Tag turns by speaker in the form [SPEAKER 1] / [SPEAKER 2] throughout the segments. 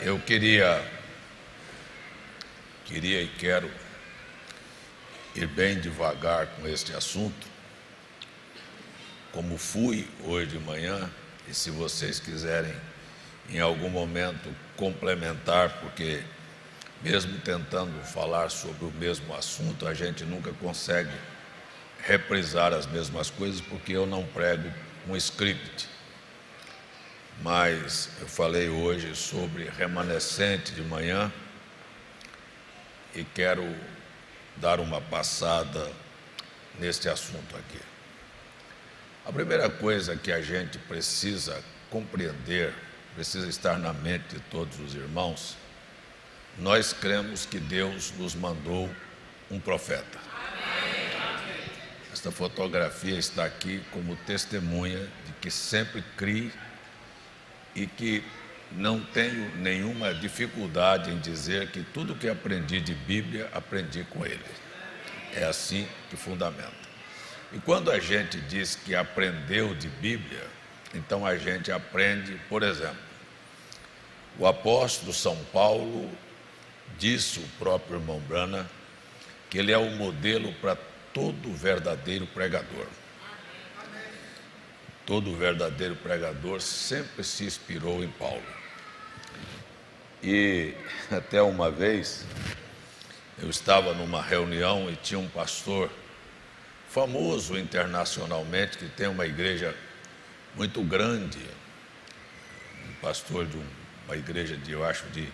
[SPEAKER 1] Eu queria e quero ir bem devagar com este assunto, como fui hoje de manhã, e se vocês quiserem em algum momento complementar, porque mesmo tentando falar sobre o mesmo assunto, a gente nunca consegue reprisar as mesmas coisas, porque eu não prego um script. Mas eu falei hoje sobre remanescente de manhã e quero dar uma passada neste assunto aqui. A primeira coisa que a gente precisa compreender, precisa estar na mente de todos os irmãos, nós cremos que Deus nos mandou um profeta. Esta fotografia está aqui como testemunha de que sempre criei e que não tenho nenhuma dificuldade em dizer que tudo que aprendi de Bíblia, aprendi com ele. É assim que fundamenta. E quando a gente diz que aprendeu de Bíblia, então a gente aprende, por exemplo, o apóstolo São Paulo disse o próprio irmão Branham que ele é o modelo para todo verdadeiro pregador. Todo verdadeiro pregador sempre se inspirou em Paulo. E até uma vez eu estava numa reunião e tinha um pastor famoso internacionalmente, que tem uma igreja muito grande, um pastor de uma igreja de, eu acho, de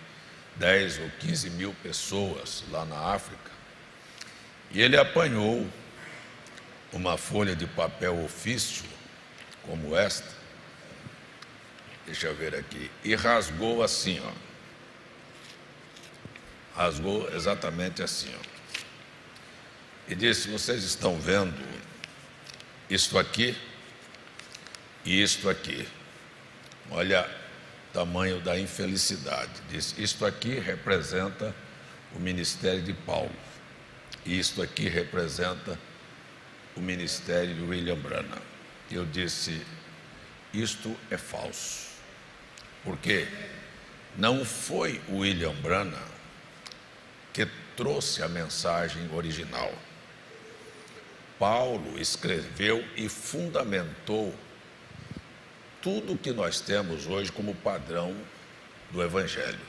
[SPEAKER 1] 10 ou 15 mil pessoas lá na África, e ele apanhou uma folha de papel ofício como esta, deixa eu ver aqui, e rasgou assim, ó. Rasgou exatamente assim, ó. E disse: vocês estão vendo isto aqui e isto aqui. Olha o tamanho da infelicidade. Disse: isto aqui representa o ministério de Paulo, e isto aqui representa o ministério de William Branham. Eu disse: isto é falso, porque não foi o William Branham que trouxe a mensagem original. Paulo escreveu e fundamentou tudo que nós temos hoje como padrão do Evangelho.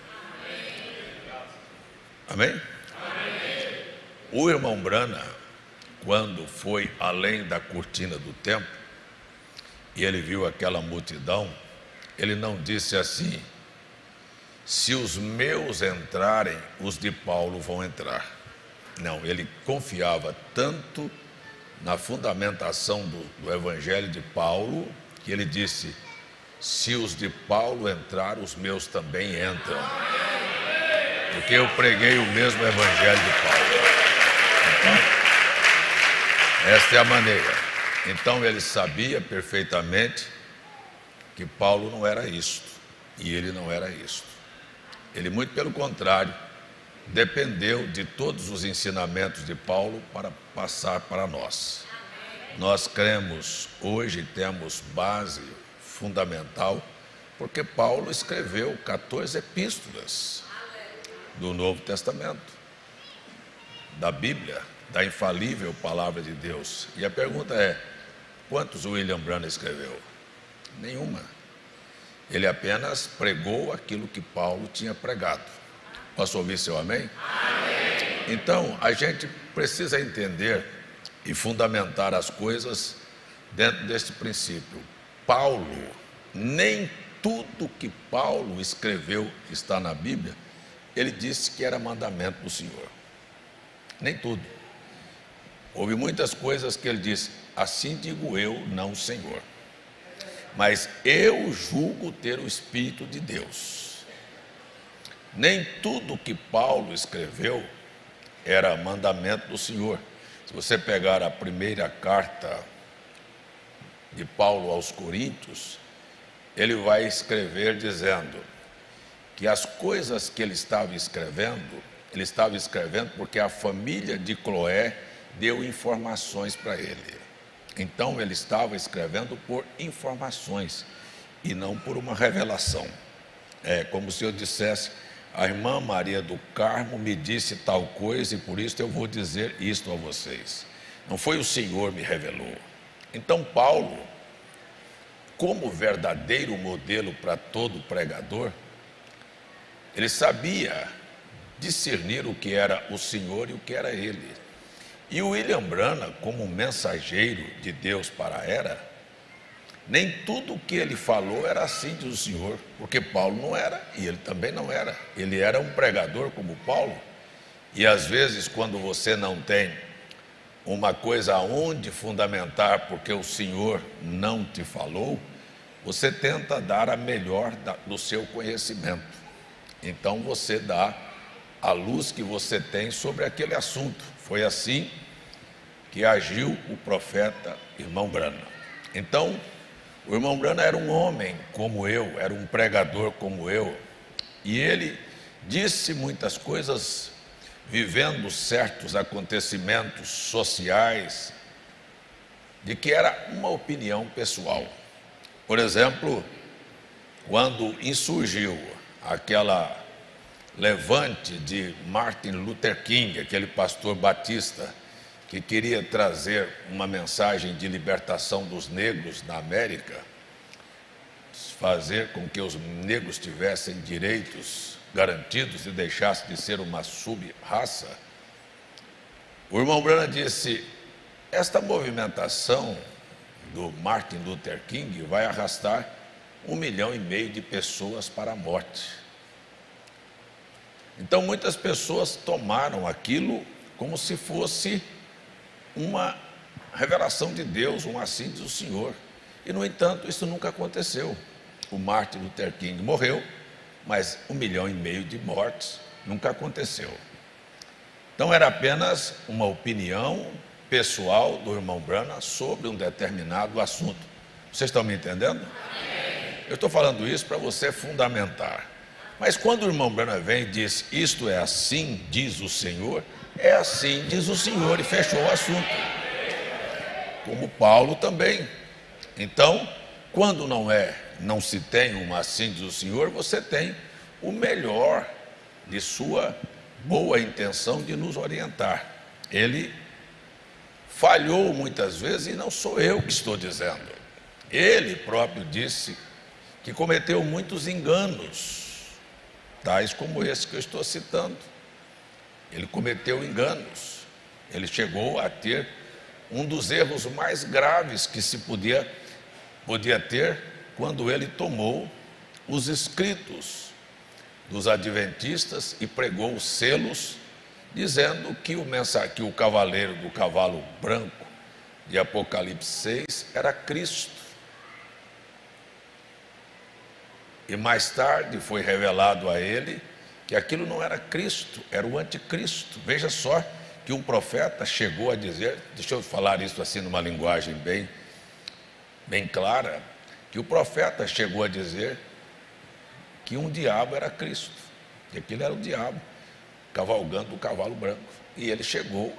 [SPEAKER 1] Amém? Amém? O irmão Branham, quando foi além da cortina do templo, e ele viu aquela multidão, ele não disse assim: se os meus entrarem, os de Paulo vão entrar. Não, ele confiava tanto na fundamentação do Evangelho de Paulo, que ele disse: se os de Paulo entrar, os meus também entram, porque eu preguei o mesmo Evangelho de Paulo. Então, esta é a maneira. Então ele sabia perfeitamente que Paulo não era isto, e ele não era isto. Ele, muito pelo contrário, dependeu de todos os ensinamentos de Paulo para passar para nós. Nós cremos, hoje temos base fundamental, porque Paulo escreveu 14 epístolas do Novo Testamento, da Bíblia, da infalível palavra de Deus. E a pergunta é: quantos William Branham escreveu? Nenhuma. Ele apenas pregou aquilo que Paulo tinha pregado. Posso ouvir seu amém? Amém. Então, a gente precisa entender e fundamentar as coisas dentro deste princípio. Paulo, nem tudo que Paulo escreveu está na Bíblia, ele disse que era mandamento do Senhor. Nem tudo. Houve muitas coisas que ele disse: assim digo eu, não o Senhor. Mas eu julgo ter o Espírito de Deus. Nem tudo que Paulo escreveu era mandamento do Senhor. Se você pegar a primeira carta de Paulo aos Coríntios, ele vai escrever dizendo que as coisas que ele estava escrevendo porque a família de Cloé deu informações para ele. Então ele estava escrevendo por informações e não por uma revelação. É como se eu dissesse: a irmã Maria do Carmo me disse tal coisa e por isso eu vou dizer isto a vocês. Não foi o Senhor me revelou. Então Paulo, como verdadeiro modelo para todo pregador, ele sabia discernir o que era o Senhor e o que era ele. E o William Branham, como mensageiro de Deus para a era, nem tudo o que ele falou era assim, diz o Senhor, porque Paulo não era e ele também não era. Ele era um pregador como Paulo. E às vezes, quando você não tem uma coisa aonde fundamentar, porque o Senhor não te falou, você tenta dar a melhor do seu conhecimento. Então você dá a luz que você tem sobre aquele assunto. Foi assim que agiu o profeta irmão Branham. Então, o irmão Branham era um homem como eu, era um pregador como eu, e ele disse muitas coisas vivendo certos acontecimentos sociais, de que era uma opinião pessoal. Por exemplo, quando insurgiu aquela levante de Martin Luther King, aquele pastor batista, que queria trazer uma mensagem de libertação dos negros na América, fazer com que os negros tivessem direitos garantidos e deixassem de ser uma sub-raça, o irmão Branham disse: esta movimentação do Martin Luther King vai arrastar 1,5 milhão de pessoas para a morte. Então muitas pessoas tomaram aquilo como se fosse uma revelação de Deus, um assim diz o Senhor. E no entanto isso nunca aconteceu. O Martin Luther King morreu, mas 1,5 milhão de mortes nunca aconteceu. Então era apenas uma opinião pessoal do irmão Branham sobre um determinado assunto. Vocês estão me entendendo? Eu estou falando isso para você fundamentar. Mas quando o irmão Branham vem e diz: isto é assim, diz o Senhor, é assim, diz o Senhor, e fechou o assunto. Como Paulo também. Então, quando não se tem uma assim, diz o Senhor, você tem o melhor de sua boa intenção de nos orientar. Ele falhou muitas vezes e não sou eu que estou dizendo. Ele próprio disse que cometeu muitos enganos, tais como esse que eu estou citando. Ele cometeu enganos. Ele chegou a ter um dos erros mais graves que se podia ter, quando ele tomou os escritos dos adventistas e pregou os selos, dizendo que o cavaleiro do cavalo branco de Apocalipse 6 era Cristo. E mais tarde foi revelado a ele que aquilo não era Cristo, era o anticristo. Veja só que um profeta chegou a dizer, deixa eu falar isso assim numa linguagem bem clara, que o profeta chegou a dizer que um diabo era Cristo, que aquilo era o diabo cavalgando o cavalo branco. E ele chegou,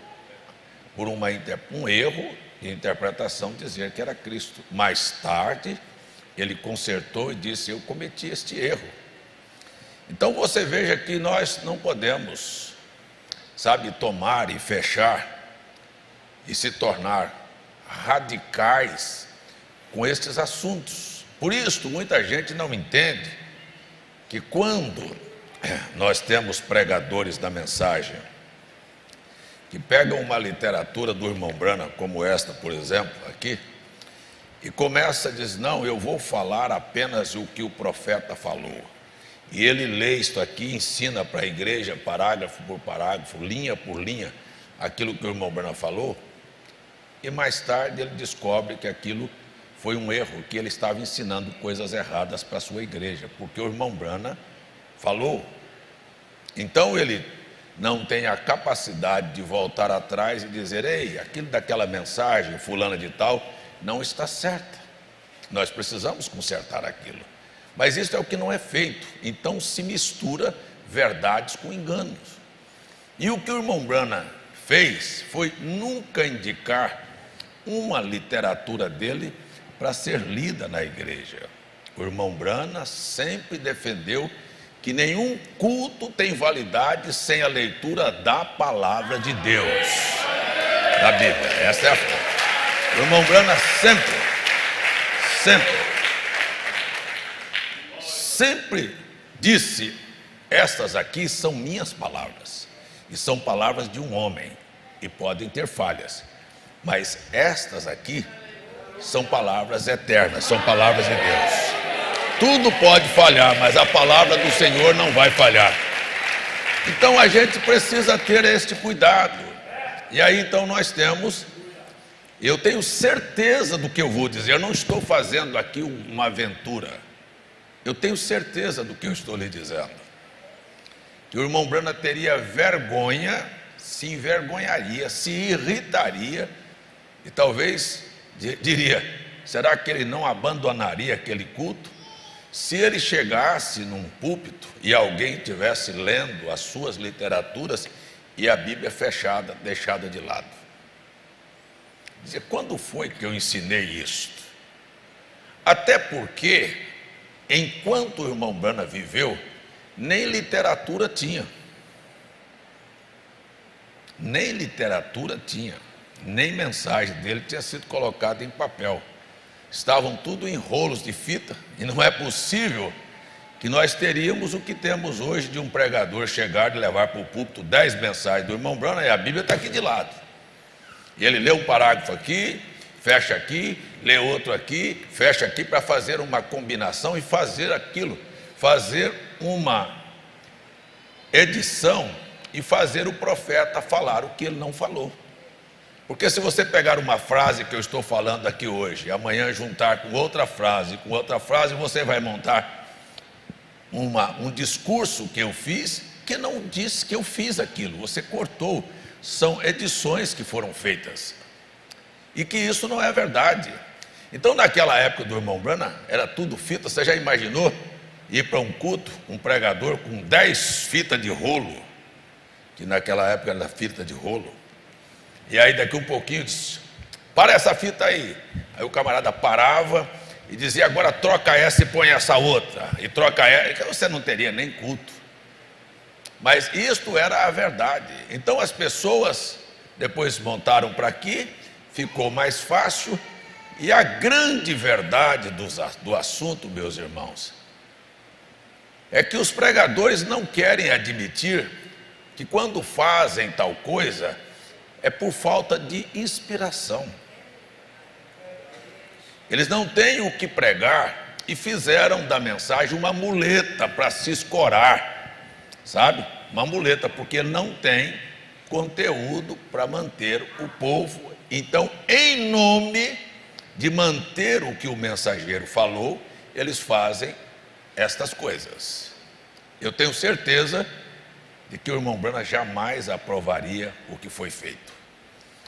[SPEAKER 1] por um erro de interpretação, dizer que era Cristo. Mais tarde, ele consertou e disse: eu cometi este erro. Então você veja que nós não podemos, tomar e fechar e se tornar radicais com estes assuntos. Por isso, muita gente não entende que quando nós temos pregadores da mensagem que pegam uma literatura do irmão Branham, como esta, por exemplo, aqui, e começa a dizer: não, eu vou falar apenas o que o profeta falou. E ele lê isto aqui, ensina para a igreja, parágrafo por parágrafo, linha por linha, aquilo que o irmão Branham falou, e mais tarde ele descobre que aquilo foi um erro, que ele estava ensinando coisas erradas para a sua igreja, porque o irmão Branham falou. Então ele não tem a capacidade de voltar atrás e dizer: ei, aquilo daquela mensagem, fulana de tal, não está certa. Nós precisamos consertar aquilo. Mas isso é o que não é feito. Então se mistura verdades com enganos. E o que o irmão Branham fez foi nunca indicar uma literatura dele para ser lida na igreja. O irmão Branham sempre defendeu que nenhum culto tem validade sem a leitura da palavra de Deus, da Bíblia. Essa é a forma. O irmão Branham sempre disse: estas aqui são minhas palavras, e são palavras de um homem, e podem ter falhas, mas estas aqui são palavras eternas, são palavras de Deus. Tudo pode falhar, mas a palavra do Senhor não vai falhar. Então a gente precisa ter este cuidado. E aí então eu tenho certeza do que eu vou dizer. Eu não estou fazendo aqui uma aventura. Eu tenho certeza do que eu estou lhe dizendo. Que o irmão Branham teria vergonha, se envergonharia, se irritaria e talvez diria: será que ele não abandonaria aquele culto? Se ele chegasse num púlpito e alguém estivesse lendo as suas literaturas e a Bíblia fechada, deixada de lado. Dizer, quando foi que eu ensinei isso? Até porque, enquanto o irmão Branham viveu, nem literatura tinha. Nem literatura tinha. Nem mensagem dele tinha sido colocada em papel. Estavam tudo em rolos de fita, e não é possível que nós teríamos o que temos hoje de um pregador chegar e levar para o púlpito 10 mensagens do irmão Branham, e a Bíblia está aqui de lado. E ele lê um parágrafo aqui, fecha aqui, lê outro aqui, fecha aqui, para fazer uma combinação e fazer aquilo, fazer uma edição e fazer o profeta falar o que ele não falou. Porque se você pegar uma frase que eu estou falando aqui hoje, e amanhã juntar com outra frase, você vai montar um discurso que eu fiz, que não disse que eu fiz aquilo, você cortou. São edições que foram feitas, e que isso não é verdade. Então naquela época do irmão Branham, era tudo fita. Você já imaginou ir para um culto, um pregador com 10 fitas de rolo, que naquela época era fita de rolo, e aí daqui um pouquinho disse: para essa fita aí. Aí o camarada parava e dizia: agora troca essa e põe essa outra, e troca essa, que você não teria nem culto. Mas isto era a verdade. Então as pessoas depois montaram para aqui, ficou mais fácil. E a grande verdade do assunto, meus irmãos, é que os pregadores não querem admitir que quando fazem tal coisa é por falta de inspiração. Eles não têm o que pregar e fizeram da mensagem uma muleta para se escorar, sabe? Uma muleta, porque não tem conteúdo para manter o povo. Então, em nome de manter o que o mensageiro falou, eles fazem estas coisas. Eu tenho certeza de que o irmão Branham jamais aprovaria o que foi feito.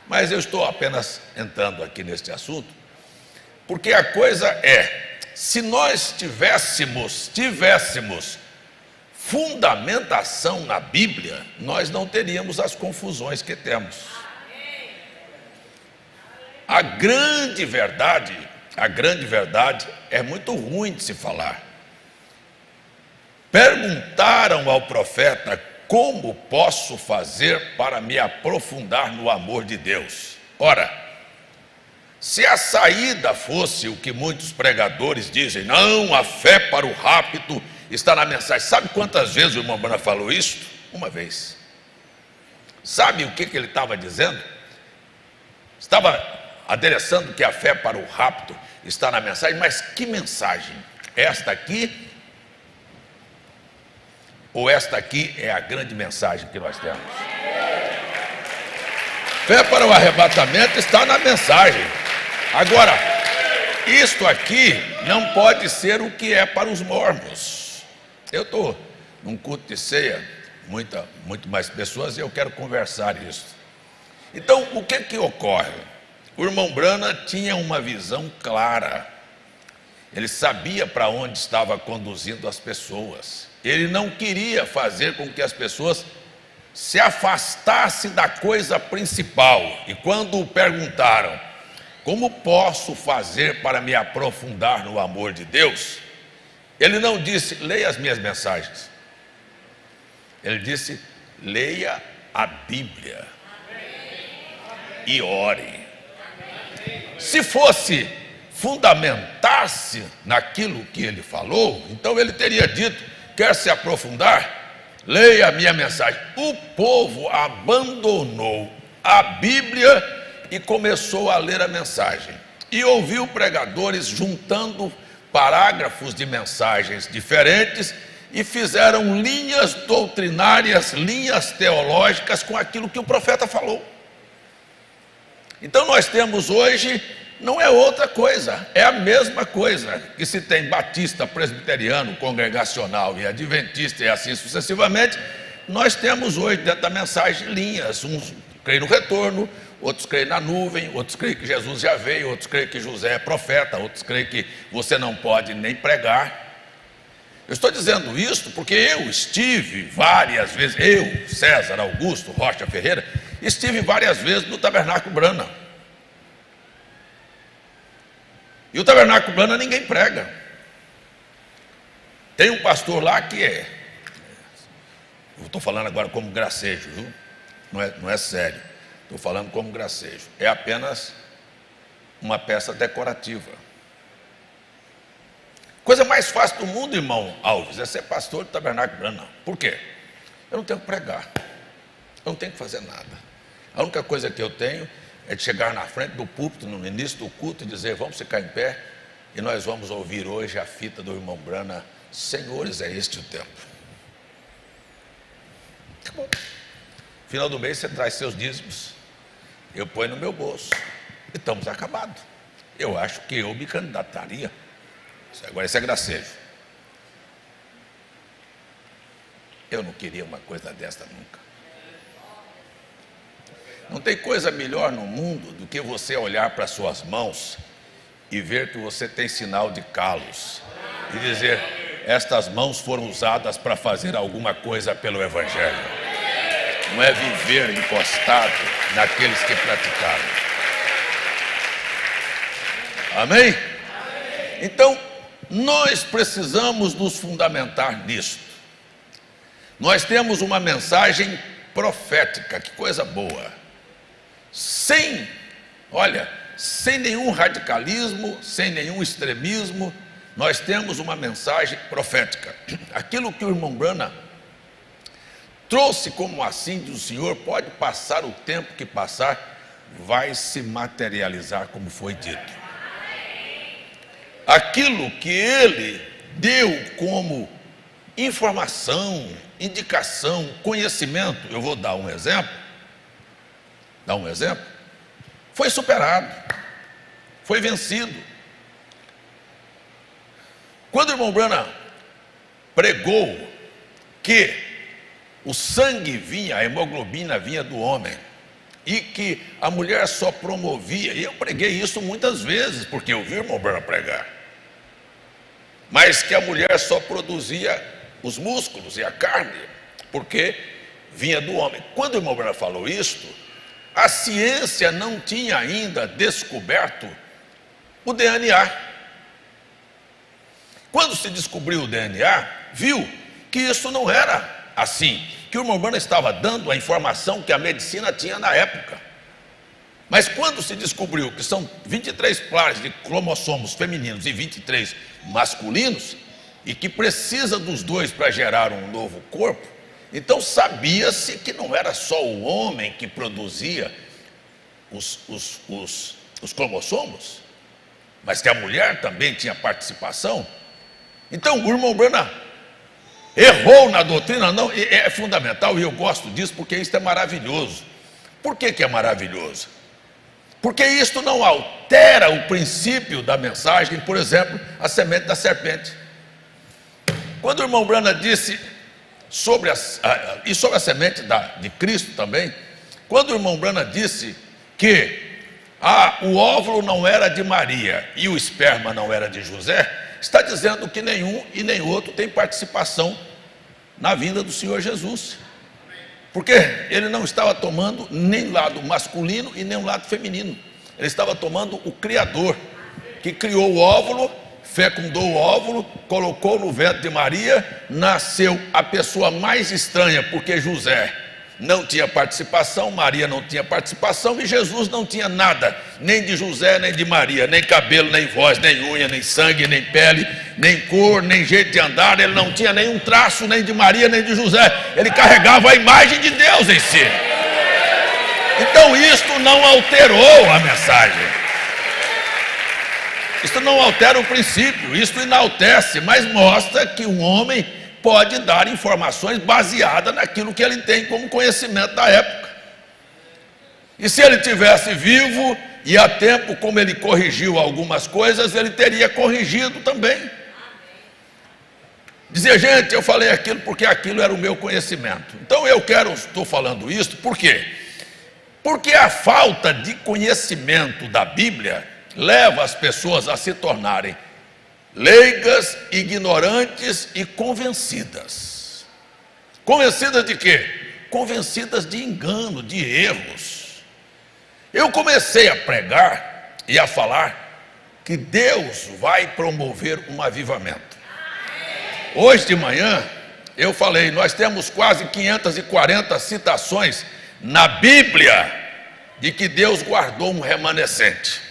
[SPEAKER 1] Mas eu estou apenas entrando aqui neste assunto, porque a coisa é: se nós tivéssemos fundamentação na Bíblia, nós não teríamos as confusões que temos. A grande verdade é muito ruim de se falar. Perguntaram ao profeta: como posso fazer para me aprofundar no amor de Deus? Ora, se a saída fosse o que muitos pregadores dizem: não, a fé para o rapto está na mensagem. Sabe quantas vezes o irmão Branham falou isso? Uma vez. Sabe o que ele estava dizendo? Estava adereçando que a fé para o rapto está na mensagem. Mas que mensagem? Esta aqui? Ou esta aqui é a grande mensagem que nós temos? Fé para o arrebatamento está na mensagem. Agora, isto aqui não pode ser o que é para os mormons. Eu estou num culto de ceia, muito mais pessoas, e eu quero conversar isso. Então, o que ocorre? O irmão Branham tinha uma visão clara. Ele sabia para onde estava conduzindo as pessoas. Ele não queria fazer com que as pessoas se afastassem da coisa principal. E quando o perguntaram: como posso fazer para me aprofundar no amor de Deus? Ele não disse, leia as minhas mensagens. Ele disse, leia a Bíblia e ore. Se fosse fundamentar-se naquilo que ele falou, então ele teria dito, quer se aprofundar? Leia a minha mensagem. O povo abandonou a Bíblia e começou a ler a mensagem. E ouviu pregadores juntando parágrafos de mensagens diferentes e fizeram linhas doutrinárias, linhas teológicas com aquilo que o profeta falou. Então nós temos hoje, não é outra coisa, é a mesma coisa que se tem batista, presbiteriano, congregacional e adventista e assim sucessivamente. Nós temos hoje dentro da mensagem linhas, uns creem no retorno, outros creem na nuvem, outros creem que Jesus já veio, outros creem que José é profeta, outros creem que você não pode nem pregar. Eu estou dizendo isso porque eu estive várias vezes, eu, César Augusto Rocha Ferreira, estive várias vezes no Tabernáculo Brana. E o Tabernáculo Brana ninguém prega. Tem um pastor lá que eu estou falando agora como gracejo, viu? Não é sério, estou falando como gracejo. É apenas uma peça decorativa. Coisa mais fácil do mundo, irmão Alves, é ser pastor do Tabernáculo Brana. Por quê? Eu não tenho que pregar, eu não tenho que fazer nada. A única coisa que eu tenho é de chegar na frente do púlpito, no início do culto, e dizer, vamos ficar em pé, e nós vamos ouvir hoje a fita do irmão Brana, Senhores, é este o tempo. Tá bom. Final do mês você traz seus dízimos, eu ponho no meu bolso, e estamos acabados. Eu acho que eu me candidataria. Agora isso é gracejo. Eu não queria uma coisa desta nunca. Não tem coisa melhor no mundo do que você olhar para suas mãos e ver que você tem sinal de calos e dizer, estas mãos foram usadas para fazer alguma coisa pelo Evangelho. Não é viver encostado naqueles que praticaram. Amém? Então, nós precisamos nos fundamentar nisto. Nós temos uma mensagem profética, que coisa boa. Sem nenhum radicalismo, sem nenhum extremismo, nós temos uma mensagem profética. Aquilo que o irmão Brana trouxe como assim do Senhor, pode passar o tempo que passar, vai se materializar como foi dito. Aquilo que ele deu como informação, indicação, conhecimento, eu vou dar um exemplo, foi superado, foi vencido. Quando o irmão Brana pregou que o sangue vinha, a hemoglobina vinha do homem, e que a mulher só promovia, e eu preguei isso muitas vezes, porque eu vi o irmão Brana pregar, mas que a mulher só produzia os músculos e a carne, porque vinha do homem. Quando o irmão Brana falou isto, a ciência não tinha ainda descoberto o DNA. Quando se descobriu o DNA, viu que isso não era assim, que o irmão Brana estava dando a informação que a medicina tinha na época. Mas quando se descobriu que são 23 pares de cromossomos femininos e 23 masculinos, e que precisa dos dois para gerar um novo corpo, então sabia-se que não era só o homem que produzia os cromossomos, mas que a mulher também tinha participação. Então o irmão Brana errou na doutrina, não, é fundamental, e eu gosto disso porque isso é maravilhoso. Por que é maravilhoso? Porque isto não altera o princípio da mensagem, por exemplo, a semente da serpente. Quando o irmão Brana disse sobre a semente de Cristo também, quando o irmão Brana disse que o óvulo não era de Maria e o esperma não era de José, está dizendo que nenhum e nem outro tem participação na vinda do Senhor Jesus. Porque ele não estava tomando nem lado masculino e nem o lado feminino. Ele estava tomando o Criador, que criou o óvulo, fecundou o óvulo, colocou no ventre de Maria, nasceu a pessoa mais estranha, porque José não tinha participação, Maria não tinha participação e Jesus não tinha nada, nem de José, nem de Maria, nem cabelo, nem voz, nem unha, nem sangue, nem pele, nem cor, nem jeito de andar. Ele não tinha nenhum traço, nem de Maria, nem de José. Ele carregava a imagem de Deus em si. Então isto não alterou a mensagem, isto não altera o princípio, isto enaltece, mas mostra que um homem pode dar informações baseadas naquilo que ele tem como conhecimento da época. E se ele tivesse vivo e a tempo, como ele corrigiu algumas coisas, ele teria corrigido também. Dizer, gente, eu falei aquilo porque aquilo era o meu conhecimento. Então estou falando isso, por quê? Porque a falta de conhecimento da Bíblia leva as pessoas a se tornarem leigas, ignorantes e convencidas. Convencidas de quê? Convencidas de engano, de erros. Eu comecei a pregar e a falar que Deus vai promover um avivamento. Hoje de manhã eu falei, nós temos quase 540 citações na Bíblia de que Deus guardou um remanescente.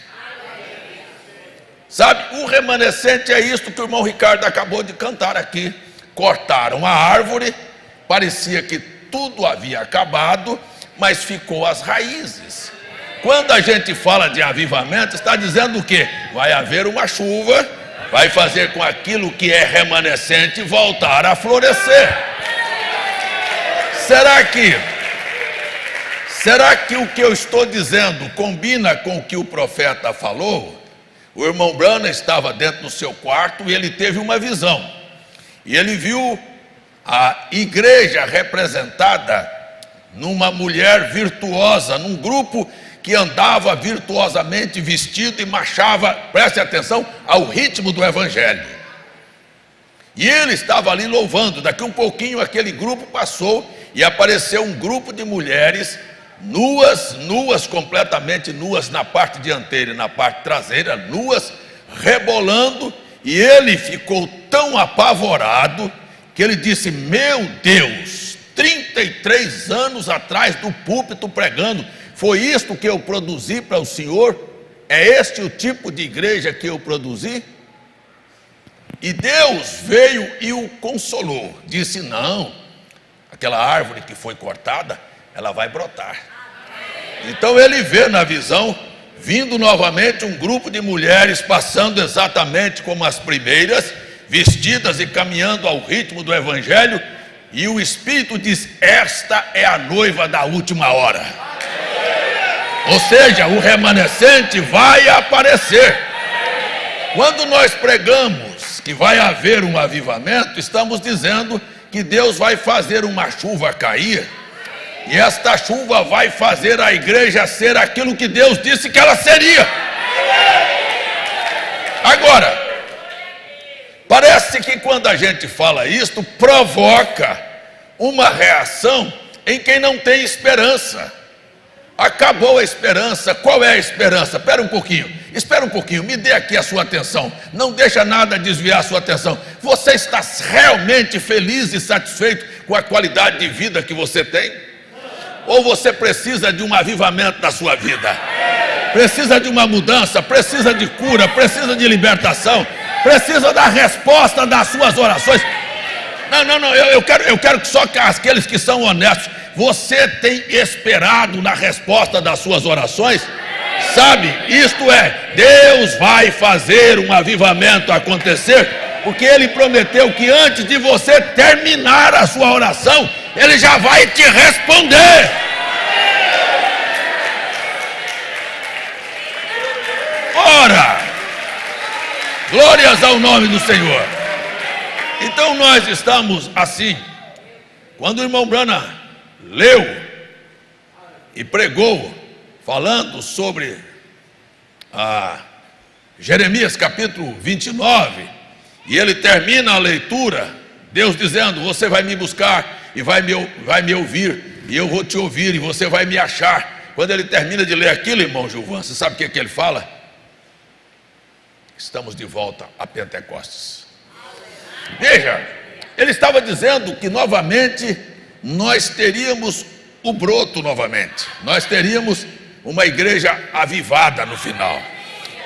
[SPEAKER 1] Sabe, o remanescente é isto que o irmão Ricardo acabou de cantar aqui. Cortaram a árvore, parecia que tudo havia acabado, mas ficou as raízes. Quando a gente fala de avivamento, está dizendo o quê? Vai haver uma chuva, vai fazer com aquilo que é remanescente voltar a florescer. Será que o que eu estou dizendo combina com o que o profeta falou? O irmão Branham estava dentro do seu quarto e ele teve uma visão. E ele viu a igreja representada numa mulher virtuosa, num grupo que andava virtuosamente vestido e marchava, preste atenção, ao ritmo do evangelho. E ele estava ali louvando. Daqui um pouquinho aquele grupo passou e apareceu um grupo de mulheres nuas, completamente nuas na parte dianteira e na parte traseira, nuas, rebolando, e ele ficou tão apavorado que ele disse, meu Deus, 33 anos atrás do púlpito pregando, foi isto que eu produzi para o Senhor? É este o tipo de igreja que eu produzi? E Deus veio e o consolou, disse, não, aquela árvore que foi cortada, ela vai brotar. Então ele vê na visão, vindo novamente um grupo de mulheres, passando exatamente como as primeiras, vestidas e caminhando ao ritmo do evangelho, e o Espírito diz, esta é a noiva da última hora. Ou seja, o remanescente vai aparecer. Quando nós pregamos que vai haver um avivamento, estamos dizendo que Deus vai fazer uma chuva cair, e esta chuva vai fazer a igreja ser aquilo que Deus disse que ela seria. Agora, parece que quando a gente fala isto, provoca uma reação em quem não tem esperança. Acabou a esperança. Qual é a esperança? Espera um pouquinho, me dê aqui a sua atenção. Não deixa nada desviar a sua atenção. Você está realmente feliz e satisfeito com a qualidade de vida que você tem? Ou você precisa de um avivamento na sua vida? Precisa de uma mudança, precisa de cura, precisa de libertação, precisa da resposta das suas orações. Não, eu quero que só aqueles que são honestos. Você tem esperado na resposta das suas orações? Sabe, isto é, Deus vai fazer um avivamento acontecer, porque Ele prometeu que antes de você terminar a sua oração, Ele já vai te responder. Ora, glórias ao nome do Senhor. Então nós estamos assim. Quando o irmão Branham leu e pregou, falando sobre Jeremias capítulo 29, e ele termina a leitura, Deus dizendo, você vai me buscar e vai me ouvir, e eu vou te ouvir, e você vai me achar. Quando ele termina de ler aquilo, irmão Gilvan, você sabe o que ele fala? Estamos de volta a Pentecostes. Veja, ele estava dizendo que novamente nós teríamos o broto novamente. Nós teríamos uma igreja avivada no final.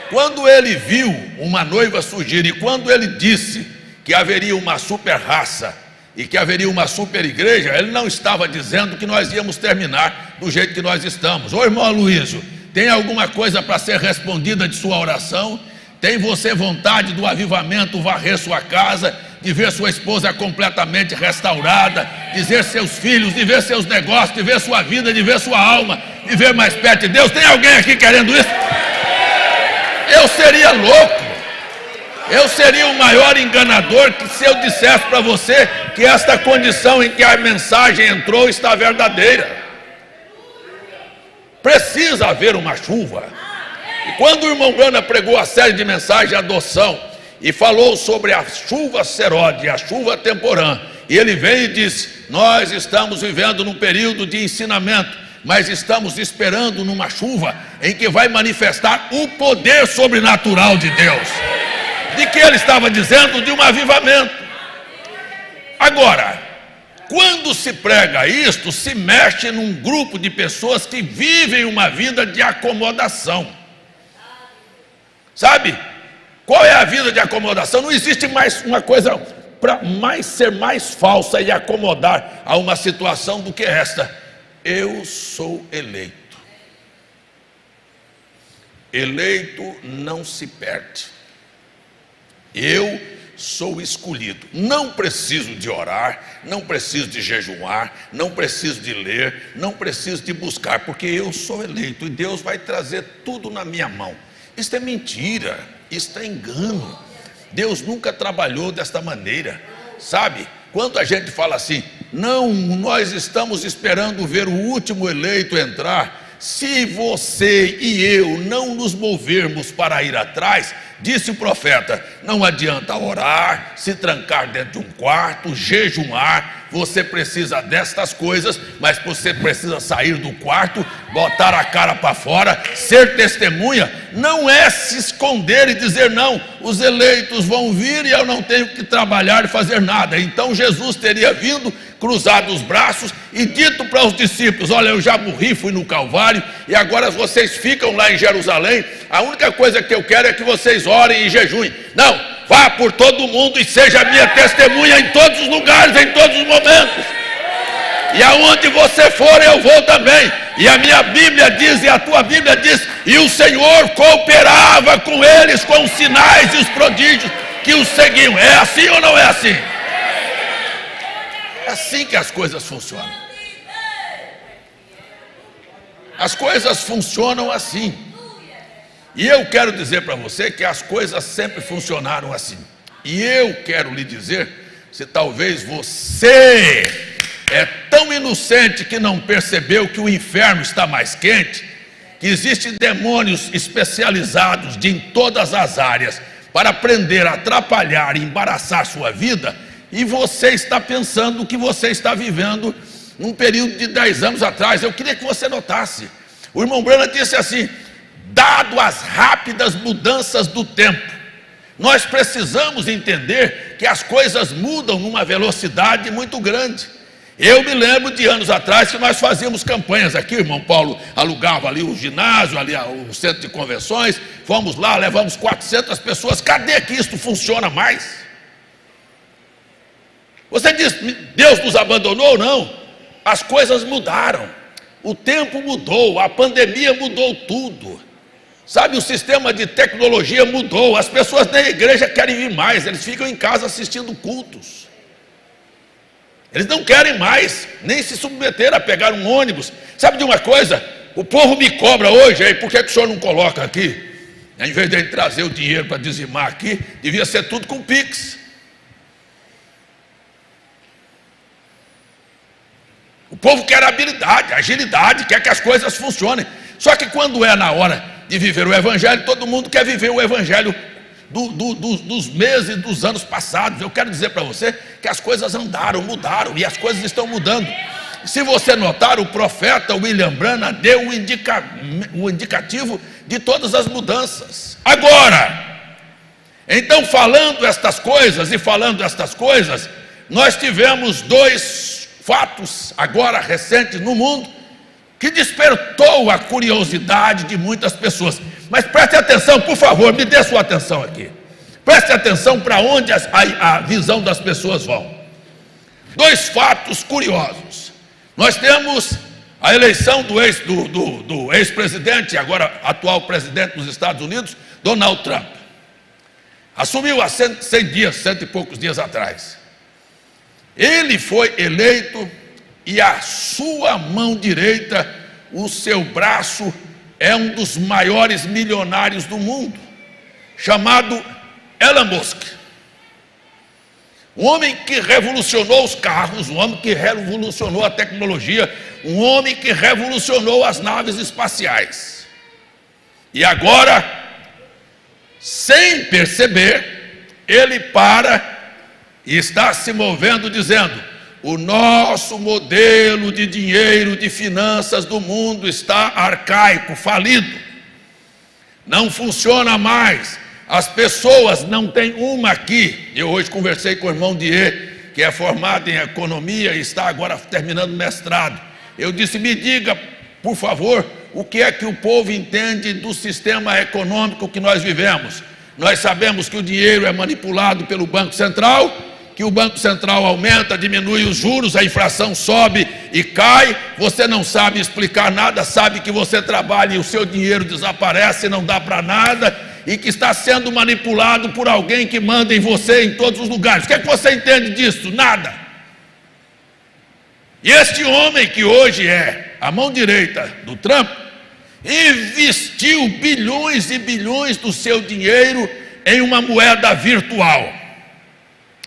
[SPEAKER 1] Quando ele viu uma noiva surgir e quando ele disse que haveria uma super raça e que haveria uma super igreja, ele não estava dizendo que nós íamos terminar do jeito que nós estamos. Ô irmão Aloysio, tem alguma coisa para ser respondida de sua oração? Tem você vontade do avivamento, varrer sua casa, de ver sua esposa completamente restaurada, de ver seus filhos, de ver seus negócios, de ver sua vida, de ver sua alma, de ver mais perto de Deus? Tem alguém aqui querendo isso? Eu seria louco, eu seria o maior enganador que se eu dissesse para você que esta condição em que a mensagem entrou está verdadeira. Precisa haver uma chuva. E quando o irmão Branham pregou a série de mensagens de adoção e falou sobre a chuva serode, a chuva temporã, e ele veio e disse: nós estamos vivendo num período de ensinamento, mas estamos esperando numa chuva em que vai manifestar o poder sobrenatural de Deus. De que ele estava dizendo? De um avivamento. Agora, quando se prega isto, se mexe num grupo de pessoas que vivem uma vida de acomodação. Sabe? Qual é a vida de acomodação? Não existe mais uma coisa para ser mais falsa e acomodar a uma situação do que esta. Eu sou eleito. Eleito não se perde. Eu sou escolhido. Não preciso de orar, não preciso de jejuar, não preciso de ler, não preciso de buscar, porque eu sou eleito e Deus vai trazer tudo na minha mão. Isto é mentira, isto é engano. Deus nunca trabalhou desta maneira, sabe? Quando a gente fala assim, não, nós estamos esperando ver o último eleito entrar. Se você e eu não nos movermos para ir atrás, disse o profeta, não adianta orar, se trancar dentro de um quarto, jejuar. Você precisa destas coisas, mas você precisa sair do quarto, botar a cara para fora, ser testemunha. Não é se esconder e dizer, não, os eleitos vão vir e eu não tenho que trabalhar e fazer nada. Então Jesus teria vindo, cruzado os braços e dito para os discípulos, olha, eu já morri, fui no Calvário e agora vocês ficam lá em Jerusalém, a única coisa que eu quero é que vocês orem e jejuem. Não, vá por todo mundo e seja minha testemunha em todos os lugares, em todos os momentos. E aonde você for, eu vou também. E a minha Bíblia diz, e a tua Bíblia diz, e o Senhor cooperava com eles com os sinais e os prodígios que os seguiam. É assim ou não é assim? É assim que as coisas funcionam. As coisas funcionam assim. E eu quero dizer para você que as coisas sempre funcionaram assim. E eu quero lhe dizer, se talvez você é tão inocente que não percebeu que o inferno está mais quente, que existem demônios especializados em todas as áreas para prender, atrapalhar e embaraçar sua vida, e você está pensando que você está vivendo num período de 10 anos atrás. Eu queria que você notasse, o irmão Branham disse assim, dado as rápidas mudanças do tempo, nós precisamos entender que as coisas mudam numa velocidade muito grande. Eu me lembro de anos atrás que nós fazíamos campanhas aqui, o irmão Paulo alugava ali o ginásio, ali o centro de convenções, fomos lá, levamos 400 pessoas, cadê que isso funciona mais? Você diz, Deus nos abandonou? Não, as coisas mudaram, o tempo mudou, a pandemia mudou tudo, sabe, o sistema de tecnologia mudou, as pessoas da igreja querem vir mais, eles ficam em casa assistindo cultos, eles não querem mais, nem se submeter a pegar um ônibus. Sabe de uma coisa, o povo me cobra hoje, aí, por que o senhor não coloca aqui, em vez de ele trazer o dinheiro para dizimar aqui, devia ser tudo com Pix. O povo quer habilidade, agilidade, quer que as coisas funcionem. Só que quando é na hora de viver o evangelho, todo mundo quer viver o evangelho dos meses, dos anos passados. Eu quero dizer para você que as coisas andaram, mudaram, e as coisas estão mudando. Se você notar, o profeta William Branham deu o indicativo de todas as mudanças. Agora, Então, falando estas coisas, nós tivemos dois fatos agora recentes no mundo que despertou a curiosidade de muitas pessoas. Mas preste atenção, por favor, me dê sua atenção aqui. Preste atenção para onde a visão das pessoas vão. Dois fatos curiosos. Nós temos a eleição do ex-presidente, agora atual presidente dos Estados Unidos, Donald Trump. Assumiu há 100 dias, 100 e poucos dias atrás. Ele foi eleito e a sua mão direita, o seu braço, é um dos maiores milionários do mundo, chamado Elon Musk. Um homem que revolucionou os carros, um homem que revolucionou a tecnologia, um homem que revolucionou as naves espaciais. E agora, sem perceber, ele para e está se movendo dizendo: o nosso modelo de dinheiro, de finanças do mundo está arcaico, falido, não funciona mais. As pessoas não têm uma aqui. Eu hoje conversei com o irmão Dier, que é formado em economia e está agora terminando mestrado. Eu disse: me diga, por favor, o que é que o povo entende do sistema econômico que nós vivemos. Nós sabemos que o dinheiro é manipulado pelo Banco Central, que o Banco Central aumenta, diminui os juros, a inflação sobe e cai. Você não sabe explicar nada, sabe que você trabalha e o seu dinheiro desaparece, não dá para nada, e que está sendo manipulado por alguém que manda em você em todos os lugares. O que é que você entende disso? Nada. E este homem, que hoje é a mão direita do Trump, investiu bilhões e bilhões do seu dinheiro em uma moeda virtual,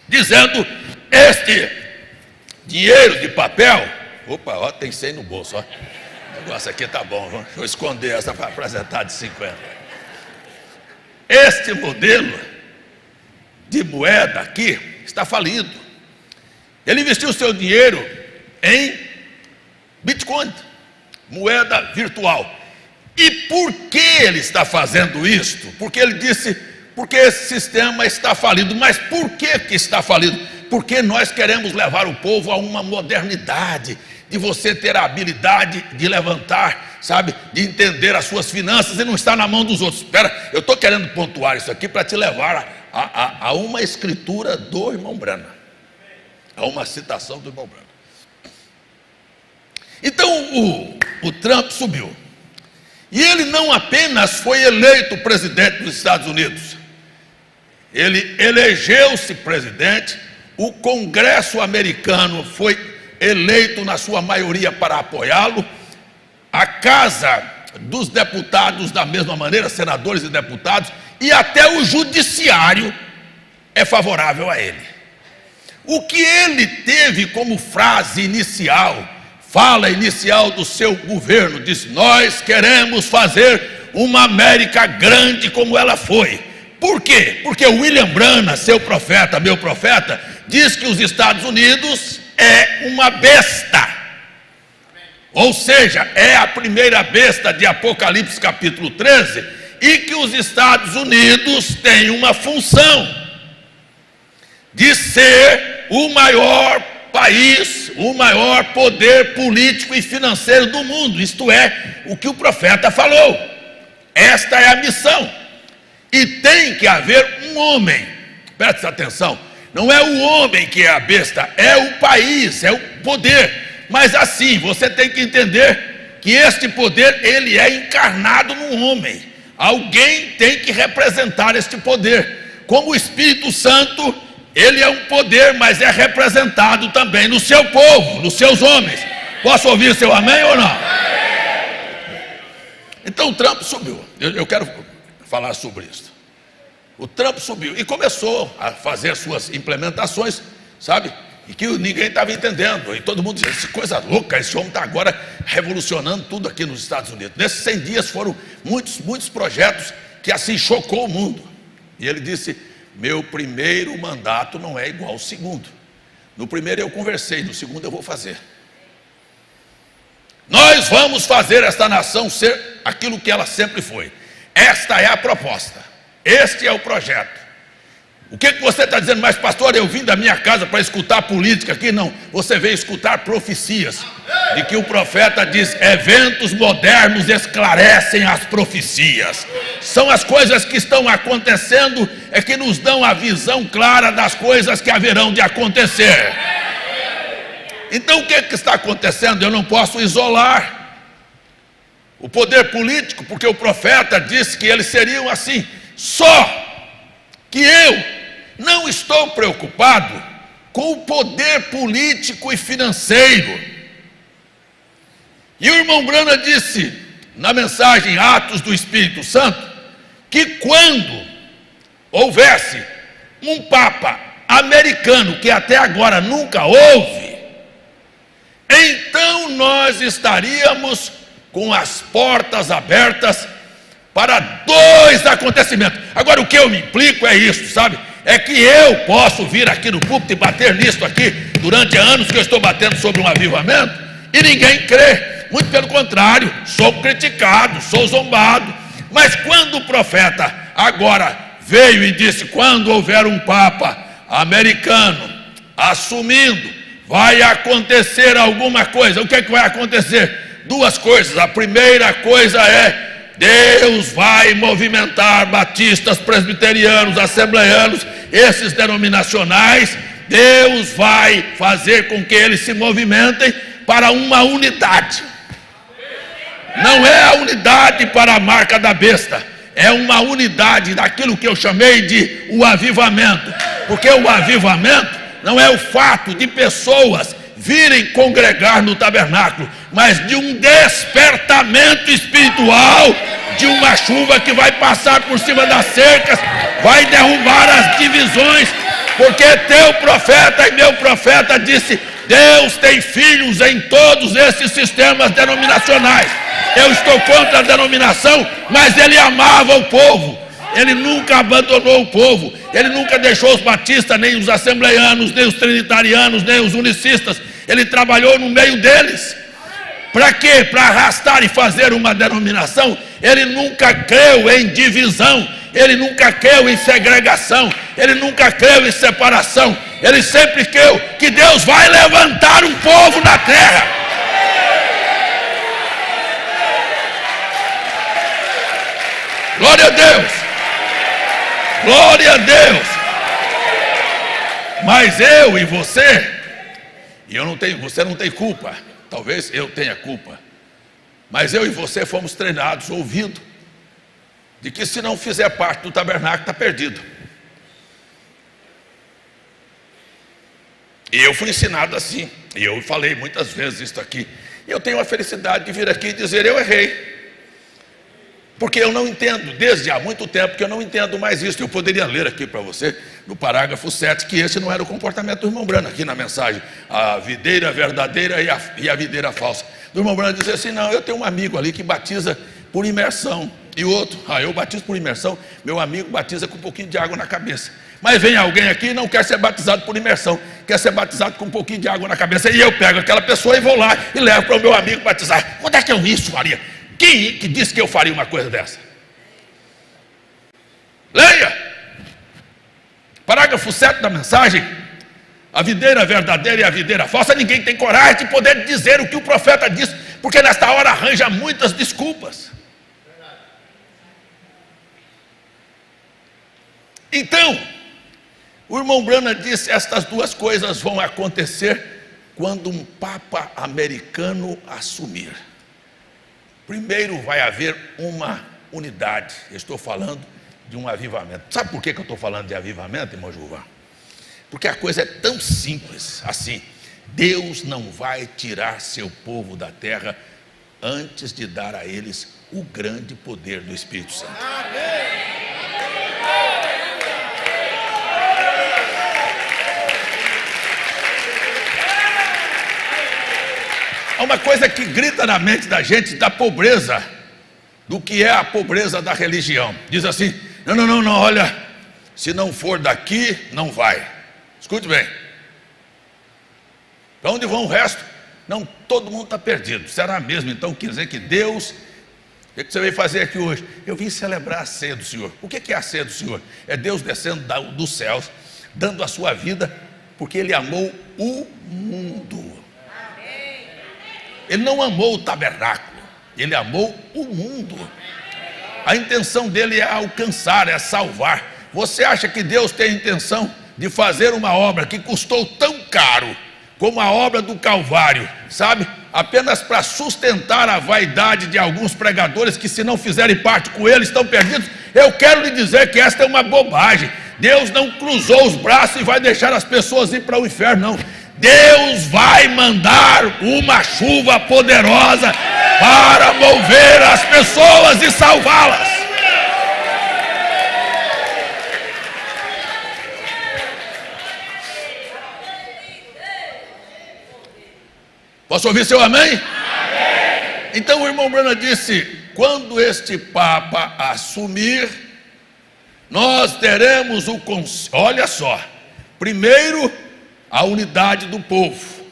[SPEAKER 1] dizendo: este dinheiro de papel, opa, ó, tem 100 no bolso, ó. O negócio aqui tá bom, deixa eu esconder essa para apresentar de 50. Este modelo de moeda aqui está falido. Ele investiu o seu dinheiro em Bitcoin, moeda virtual. E por que ele está fazendo isto? Porque ele disse: porque esse sistema está falido. Mas por que está falido? Porque nós queremos levar o povo a uma modernidade, de você ter a habilidade de levantar, sabe, de entender as suas finanças e não estar na mão dos outros. Espera, eu estou querendo pontuar isso aqui para te levar a uma escritura do irmão Branham, a uma citação do irmão Branham. Então o Trump subiu, e ele não apenas foi eleito presidente dos Estados Unidos, ele elegeu-se presidente. O Congresso americano foi eleito na sua maioria para apoiá-lo. A Casa dos Deputados, da mesma maneira, senadores e deputados, e até o Judiciário é favorável a ele. O que ele teve como frase inicial, fala inicial do seu governo, diz: nós queremos fazer uma América grande como ela foi. Por quê? Porque o William Branham, seu profeta, meu profeta, diz que os Estados Unidos é uma besta. Ou seja, é a primeira besta de Apocalipse capítulo 13, e que os Estados Unidos têm uma função de ser o maior país, o maior poder político e financeiro do mundo. Isto é o que o profeta falou. Esta é a missão. E tem que haver um homem, preste atenção, não é o homem que é a besta, é o país, é o poder. Mas assim, você tem que entender que este poder, ele é encarnado no homem. Alguém tem que representar este poder. Como o Espírito Santo, ele é um poder, mas é representado também no seu povo, nos seus homens. Posso ouvir seu amém ou não? Então o Trump subiu. Eu quero falar sobre isso. O Trump subiu e começou a fazer suas implementações, sabe? E que ninguém estava entendendo. E todo mundo dizia: que coisa louca, esse homem está agora revolucionando tudo aqui nos Estados Unidos. Nesses 100 dias foram muitos projetos que assim chocou o mundo. E ele disse: meu primeiro mandato não é igual ao segundo. No primeiro eu conversei, no segundo eu vou fazer. Nós vamos fazer esta nação ser aquilo que ela sempre foi. Esta é a proposta, este é o projeto. O que você está dizendo? Mas pastor, eu vim da minha casa para escutar política aqui. Não, você veio escutar profecias, de que o profeta diz: eventos modernos esclarecem as profecias. São as coisas que estão acontecendo, é que nos dão a visão clara das coisas que haverão de acontecer. Então o que está acontecendo? Eu não posso isolar o poder político, porque o profeta disse que eles seriam assim. Só que eu não estou preocupado com o poder político e financeiro. E o irmão Brana disse na mensagem Atos do Espírito Santo, que quando houvesse um Papa americano, que até agora nunca houve, então nós estaríamos com as portas abertas para dois acontecimentos. Agora o que eu me implico é isso, sabe? É que eu posso vir aqui no púlpito e bater nisso aqui durante anos que eu estou batendo sobre um avivamento e ninguém crê. Muito pelo contrário, sou criticado, sou zombado. Mas quando o profeta agora veio e disse: quando houver um Papa americano assumindo, vai acontecer alguma coisa. O que é que vai acontecer? Duas coisas. A primeira coisa é: Deus vai movimentar batistas, presbiterianos, assembleianos, esses denominacionais. Deus vai fazer com que eles se movimentem para uma unidade. Não é a unidade para a marca da besta, é uma unidade daquilo que eu chamei de o avivamento. Porque o avivamento não é o fato de pessoas virem congregar no tabernáculo, mas de um despertamento espiritual, de uma chuva que vai passar por cima das cercas, vai derrubar as divisões, porque teu profeta e meu profeta disse: Deus tem filhos em todos esses sistemas denominacionais. Eu estou contra a denominação, mas ele amava o povo. Ele nunca abandonou o povo. Ele nunca deixou os batistas, nem os assembleianos, nem os trinitarianos, nem os unicistas. Ele trabalhou no meio deles. Para quê? Para arrastar e fazer uma denominação. Ele nunca creu em divisão. Ele nunca creu em segregação. Ele nunca creu em separação. Ele sempre creu que Deus vai levantar um povo na terra. Glória a Deus. Glória a Deus. Mas eu e você, e eu não tenho, você não tem culpa. Talvez eu tenha culpa, mas eu e você fomos treinados, ouvindo, de que se não fizer parte do tabernáculo, está perdido. E eu fui ensinado assim, e eu falei muitas vezes isso aqui. E eu tenho a felicidade de vir aqui e dizer: eu errei. Porque eu não entendo, desde há muito tempo que eu não entendo mais isso. Eu poderia ler aqui para você, no parágrafo 7, que esse não era o comportamento do irmão Brana, aqui na mensagem: a videira verdadeira e a videira falsa. Do irmão Brana dizer assim: não, eu tenho um amigo ali que batiza por imersão, e outro: eu batizo por imersão, meu amigo batiza com um pouquinho de água na cabeça. Mas vem alguém aqui e não quer ser batizado por imersão, quer ser batizado com um pouquinho de água na cabeça, e eu pego aquela pessoa e vou lá e levo para o meu amigo batizar. Onde é que eu isso faria? Quem que disse que eu faria uma coisa dessa? Leia! Parágrafo 7 da mensagem: a videira verdadeira e a videira falsa. Ninguém tem coragem de poder dizer o que o profeta disse, porque nesta hora arranja muitas desculpas. Então, o irmão Brana disse: estas duas coisas vão acontecer quando um Papa americano assumir. Primeiro vai haver uma unidade. Eu estou falando de um avivamento. Sabe por que eu estou falando de avivamento, irmão Gilvan? Porque a coisa é tão simples assim: Deus não vai tirar seu povo da terra antes de dar a eles o grande poder do Espírito Santo. Há uma coisa que grita na mente da gente, da pobreza, do que é a pobreza da religião. Diz assim: não, olha, se não for daqui, não vai. Escute bem. Para onde vão o resto? Não, todo mundo está perdido. Será mesmo então quer dizer que Deus O que você veio fazer aqui hoje? Eu vim celebrar a ceia do Senhor. O que é a ceia do Senhor? É Deus descendo dos céus, dando a sua vida, porque Ele amou o mundo. Ele não amou o tabernáculo, Ele amou o mundo. A intenção dele é alcançar, é salvar. Você acha que Deus tem a intenção de fazer uma obra que custou tão caro como a obra do Calvário, sabe? Apenas para sustentar a vaidade de alguns pregadores que, se não fizerem parte com ele, estão perdidos? Eu quero lhe dizer que esta é uma bobagem. Deus não cruzou os braços e vai deixar as pessoas ir para o inferno, não. Deus vai mandar uma chuva poderosa para mover as pessoas e salvá-las. Posso ouvir seu amém? Amém. Então o irmão Branham disse: quando este Papa assumir, nós teremos o concílio. Olha só, primeiro a unidade do povo,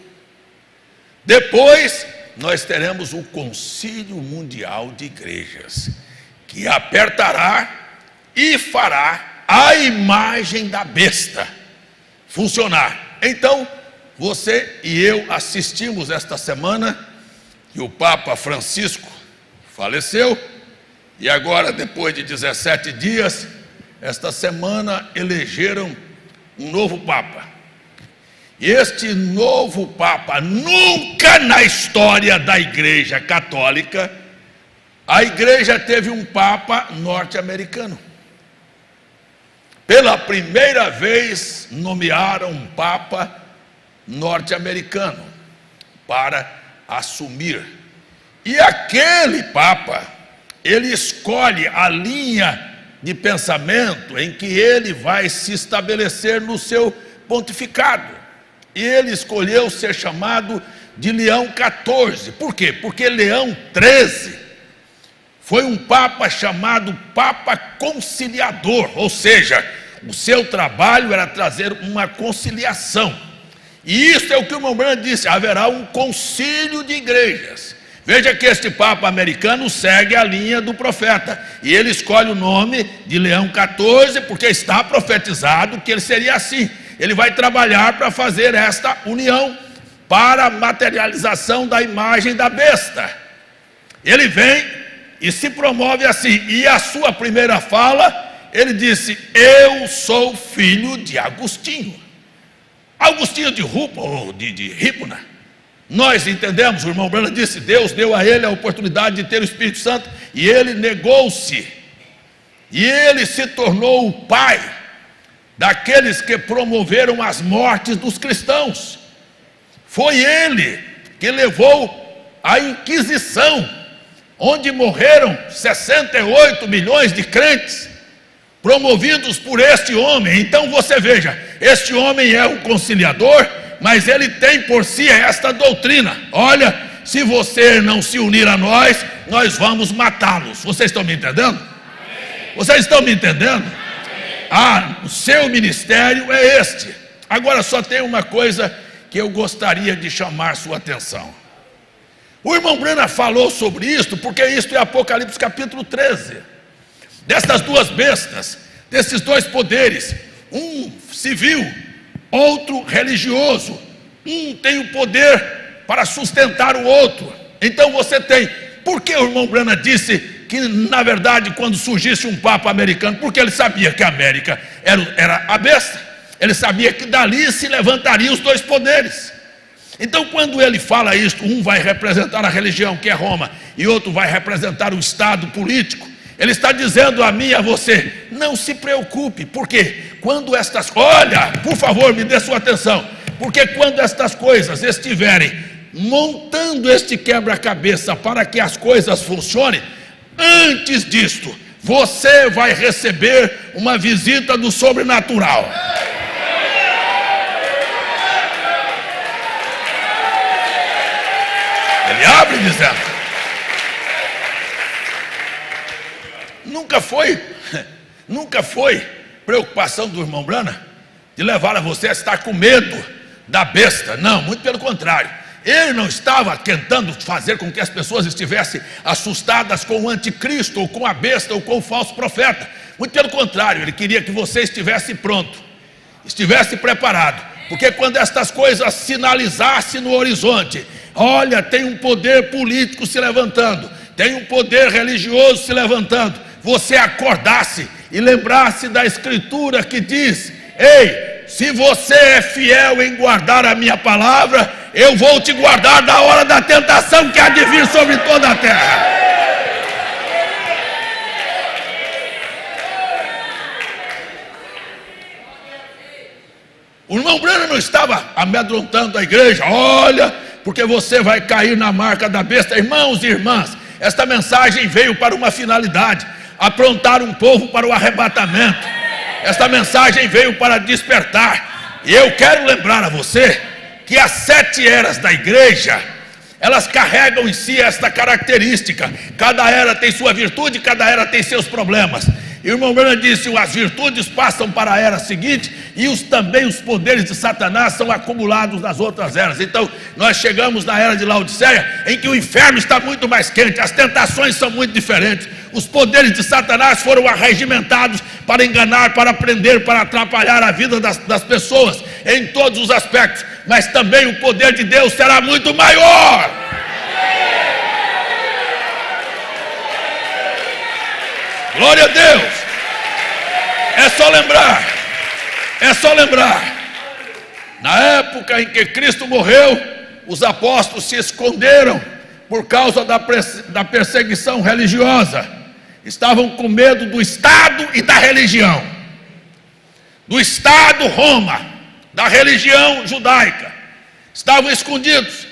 [SPEAKER 1] depois nós teremos o Concílio Mundial de Igrejas, que apertará e fará a imagem da besta funcionar. Então, você e eu assistimos esta semana que o Papa Francisco faleceu, e agora, depois de 17 dias, esta semana elegeram um novo Papa. E este novo Papa, nunca na história da Igreja Católica, a Igreja teve um Papa norte-americano. Pela primeira vez nomearam um Papa norte-americano para assumir. E aquele Papa, ele escolhe a linha de pensamento em que ele vai se estabelecer no seu pontificado. E ele escolheu ser chamado de Leão XIV. Por quê? Porque Leão XIII foi um Papa chamado Papa Conciliador, ou seja, o seu trabalho era trazer uma conciliação. E isso é o que o irmão Branham disse: haverá um concílio de igrejas. Veja que este Papa americano segue a linha do profeta, e ele escolhe o nome de Leão XIV porque está profetizado que ele seria assim. Ele vai trabalhar para fazer esta união, para a materialização da imagem da besta. Ele vem e se promove assim, e a sua primeira fala, ele disse: eu sou filho de Agostinho. Agostinho de Hipona. Nós entendemos, o irmão Branham disse, Deus deu a ele a oportunidade de ter o Espírito Santo, e ele negou-se, e ele se tornou o pai daqueles que promoveram as mortes dos cristãos. Foi ele que levou a Inquisição, onde morreram 68 milhões de crentes, promovidos por este homem. Então você veja, este homem é um conciliador, mas ele tem por si esta doutrina: olha, se você não se unir a nós, nós vamos matá-los. Vocês estão me entendendo? Vocês estão me entendendo? O seu ministério é este. Agora só tem uma coisa que eu gostaria de chamar sua atenção. O irmão Branham falou sobre isto, porque isto é Apocalipse capítulo 13. Destas duas bestas, desses dois poderes, um civil, outro religioso. Um tem o poder para sustentar o outro. Então você tem. Por que o irmão Branham disse que, na verdade, quando surgisse um Papa americano, porque ele sabia que a América era a besta, ele sabia que dali se levantariam os dois poderes. Então, quando ele fala isso, um vai representar a religião, que é Roma, e outro vai representar o Estado político, ele está dizendo a mim e a você: não se preocupe, porque quando estas... Olha, por favor, me dê sua atenção, porque quando estas coisas estiverem montando este quebra-cabeça para que as coisas funcionem, antes disto, você vai receber uma visita do sobrenatural. Ele abre dizendo: nunca foi preocupação do irmão Branham de levar a você a estar com medo da besta. Não, muito pelo contrário. Ele não estava tentando fazer com que as pessoas estivessem assustadas com o anticristo, ou com a besta, ou com o falso profeta. Muito pelo contrário, ele queria que você estivesse pronto, estivesse preparado, porque quando estas coisas sinalizassem no horizonte, olha, tem um poder político se levantando, tem um poder religioso se levantando, você acordasse e lembrasse da escritura que diz: ei, se você é fiel em guardar a minha palavra, eu vou te guardar da hora da tentação que há de vir sobre toda a terra. O irmão Branham não estava amedrontando a igreja: olha, porque você vai cair na marca da besta. Irmãos e irmãs, esta mensagem veio para uma finalidade: aprontar um povo para o arrebatamento. Esta mensagem veio para despertar. E eu quero lembrar a você que as 7 eras da igreja, elas carregam em si esta característica. Cada era tem sua virtude, cada era tem seus problemas. E o irmão Branham disse: as virtudes passam para a era seguinte, e também os poderes de Satanás são acumulados nas outras eras. Então nós chegamos na era de Laodiceia, em que o inferno está muito mais quente, as tentações são muito diferentes, os poderes de Satanás foram arregimentados para enganar, para prender, para atrapalhar a vida das pessoas em todos os aspectos. Mas também o poder de Deus será muito maior. Glória a Deus. É só lembrar. Na época em que Cristo morreu, os apóstolos se esconderam por causa da perseguição religiosa. Estavam com medo do Estado e da religião. Do Estado Roma, da religião judaica. Estavam escondidos.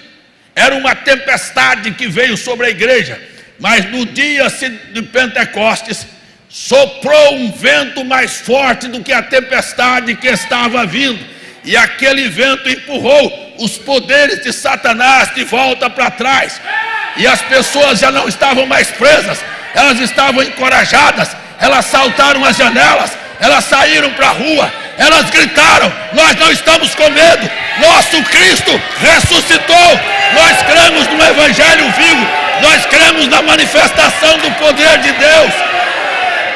[SPEAKER 1] Era uma tempestade que veio sobre a igreja. Mas no dia de Pentecostes, soprou um vento mais forte do que a tempestade que estava vindo, e aquele vento empurrou os poderes de Satanás de volta para trás, e as pessoas já não estavam mais presas, elas estavam encorajadas, elas saltaram as janelas, elas saíram para a rua, elas gritaram: nós não estamos com medo, nosso Cristo ressuscitou, nós cremos no Evangelho vivo, nós cremos na manifestação do poder de Deus.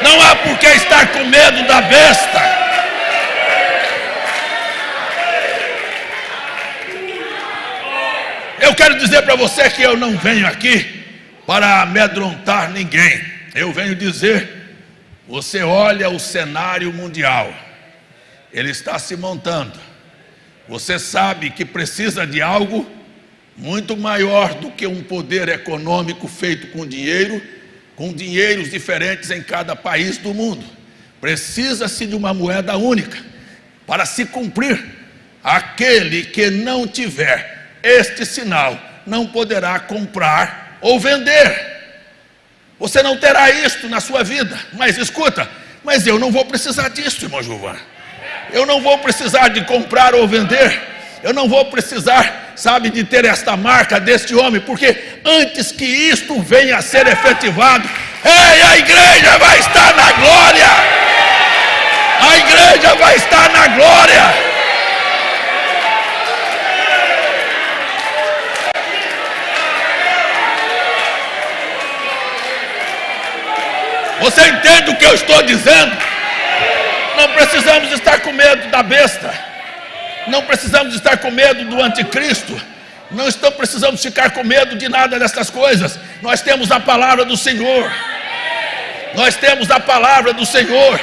[SPEAKER 1] Não há por que estar com medo da besta. Eu quero dizer para você que eu não venho aqui para amedrontar ninguém. Eu venho dizer: você olha o cenário mundial, ele está se montando. Você sabe que precisa de algo muito maior do que um poder econômico feito com dinheiro, com dinheiros diferentes em cada país do mundo. Precisa-se de uma moeda única para se cumprir. Aquele que não tiver este sinal não poderá comprar ou vender. Você não terá isto na sua vida. Mas escuta, mas eu não vou precisar disso, irmão Gilvan. Eu não vou precisar de comprar ou vender. Eu não vou precisar, de ter esta marca deste homem, porque antes que isto venha a ser efetivado, a igreja vai estar na glória. A igreja vai estar na glória. Você entende o que eu estou dizendo? Não precisamos estar com medo da besta. Não precisamos estar com medo do anticristo. Não precisamos ficar com medo de nada dessas coisas. Nós temos a palavra do Senhor. Nós temos a palavra do Senhor.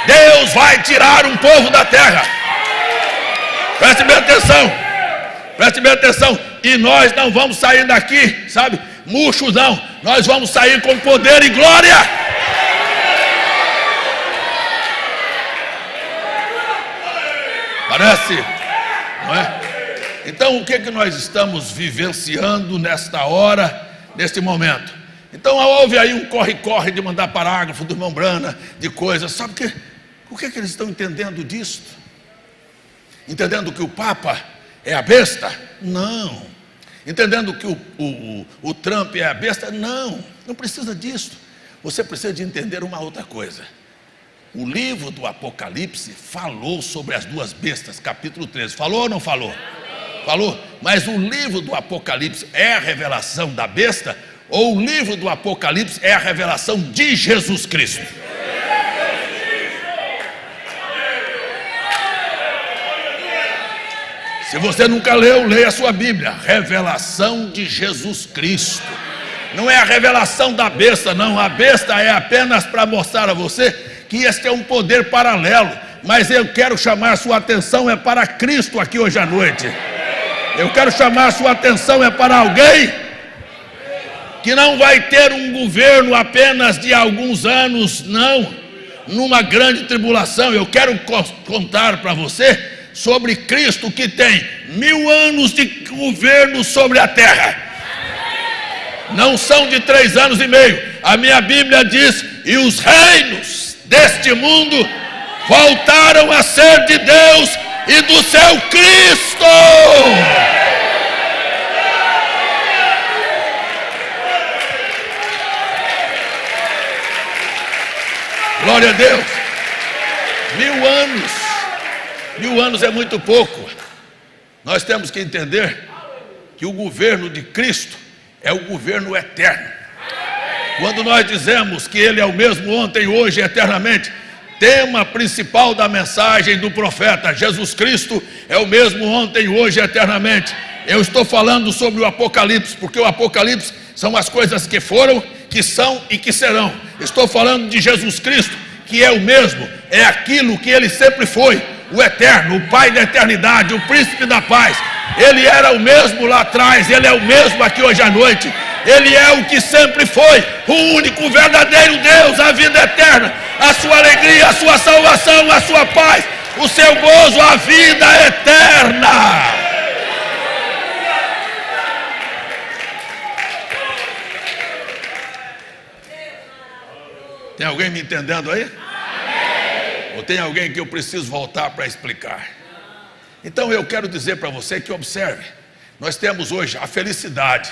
[SPEAKER 1] Deus vai tirar um povo da terra. Preste bem atenção. Preste bem atenção. E nós não vamos sair daqui, murchos não. Nós vamos sair com poder e glória. Parece, não é? Então o que nós estamos vivenciando nesta hora, neste momento? Então houve aí um corre-corre de mandar parágrafo do irmão Branham, de coisas. Sabe o que eles estão entendendo disso? Entendendo que o Papa é a besta? Não. Entendendo que o Trump é a besta? Não. Não precisa disso. Você precisa de entender uma outra coisa. O livro do Apocalipse falou sobre as duas bestas, capítulo 13. Falou ou não falou? Falou, mas o livro do Apocalipse é a revelação da besta, ou o livro do Apocalipse é a revelação de Jesus Cristo? Se você nunca leu, leia a sua Bíblia. Revelação de Jesus Cristo. Não é a revelação da besta, não. A besta é apenas para mostrar a você que este é um poder paralelo. Mas eu quero chamar a sua atenção para Cristo aqui hoje à noite. Eu quero chamar a sua atenção para alguém que não vai ter um governo apenas de alguns anos, não. Numa grande tribulação. Eu quero contar para você sobre Cristo, que tem 1000 anos de governo sobre a terra. Não são de 3 anos e meio. A minha Bíblia diz: e os reinos deste mundo voltaram a ser de Deus e do seu Cristo. Glória a Deus. 1000 anos. 1000 anos é muito pouco. Nós temos que entender que o governo de Cristo é o governo eterno. Quando nós dizemos que Ele é o mesmo ontem, hoje e eternamente, tema principal da mensagem do profeta: Jesus Cristo é o mesmo ontem, hoje e eternamente. Eu estou falando sobre o Apocalipse, porque o Apocalipse são as coisas que foram, que são e que serão. Estou falando de Jesus Cristo, que é o mesmo, é aquilo que Ele sempre foi: o eterno, o Pai da eternidade, o príncipe da paz. Ele era o mesmo lá atrás, Ele é o mesmo aqui hoje à noite. Ele é o que sempre foi, o único verdadeiro Deus, a vida eterna, a sua alegria, a sua salvação, a sua paz, o seu gozo, a vida eterna. Tem alguém me entendendo aí? Ou tem alguém que eu preciso voltar para explicar? Então eu quero dizer para você que observe, nós temos hoje a felicidade.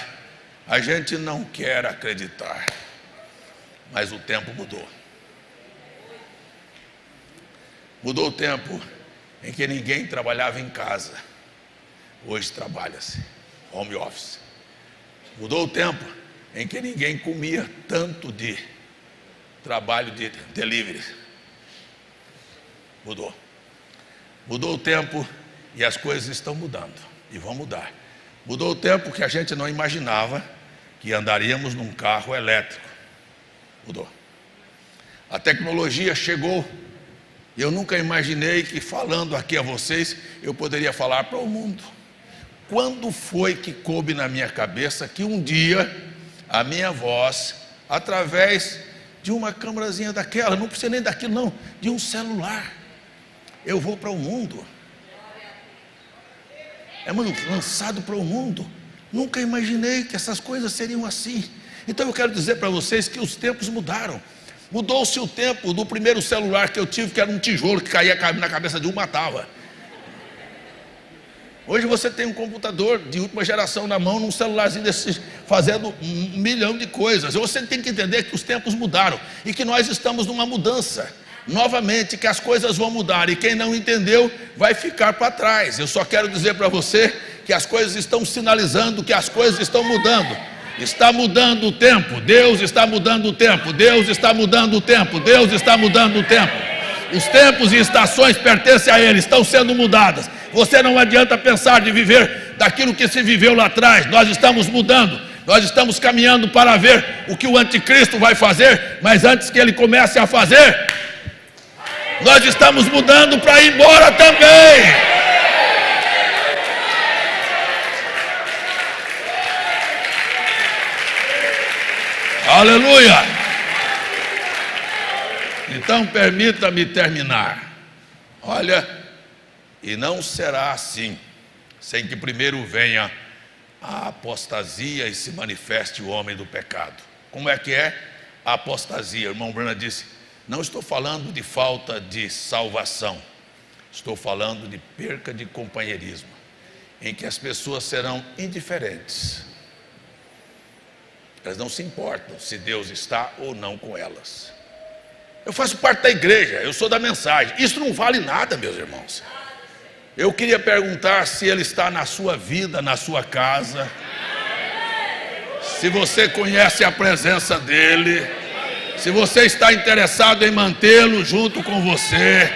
[SPEAKER 1] A gente não quer acreditar, mas o tempo mudou. Mudou o tempo em que ninguém trabalhava em casa. Hoje trabalha-se, home office. Mudou o tempo em que ninguém comia tanto de trabalho de delivery. Mudou. Mudou o tempo e as coisas estão mudando e vão mudar. Mudou o tempo que a gente não imaginava que andaríamos num carro elétrico. Mudou. A tecnologia chegou. Eu nunca imaginei que, falando aqui a vocês, eu poderia falar para o mundo. Quando foi que coube na minha cabeça que um dia a minha voz, através de uma câmerazinha daquela, não precisa nem daquilo não, de um celular, eu vou para o mundo. É lançado para o mundo. Nunca imaginei que essas coisas seriam assim. Então eu quero dizer para vocês que os tempos mudaram. Mudou-se o tempo do primeiro celular que eu tive, que era um tijolo que caía na cabeça de um, matava. Hoje você tem um computador de última geração na mão, num celularzinho desse, fazendo 1 milhão de coisas. Você tem que entender que os tempos mudaram e que nós estamos numa mudança. Novamente, que as coisas vão mudar, e quem não entendeu vai ficar para trás. Eu só quero dizer para você que as coisas estão sinalizando que as coisas estão mudando. Está mudando o tempo. Deus está mudando o tempo. Deus está mudando o tempo. Deus está mudando o tempo. Os tempos e estações pertencem a Ele, estão sendo mudadas. Você não adianta pensar de viver daquilo que se viveu lá atrás. Nós estamos mudando. Nós estamos caminhando para ver o que o anticristo vai fazer, mas antes que ele comece a fazer, nós estamos mudando para ir embora também. Aleluia! Então permita-me terminar. Olha, e não será assim, sem que primeiro venha a apostasia e se manifeste o homem do pecado. Como é que é a apostasia? O irmão Branham disse: não estou falando de falta de salvação, estou falando de perca de companheirismo, em que as pessoas serão indiferentes. Elas não se importam se Deus está ou não com elas. Eu faço parte da igreja, eu sou da mensagem. Isso não vale nada, meus irmãos. Eu queria perguntar se Ele está na sua vida, na sua casa, se você conhece a presença dEle, se você está interessado em mantê-lo junto com você,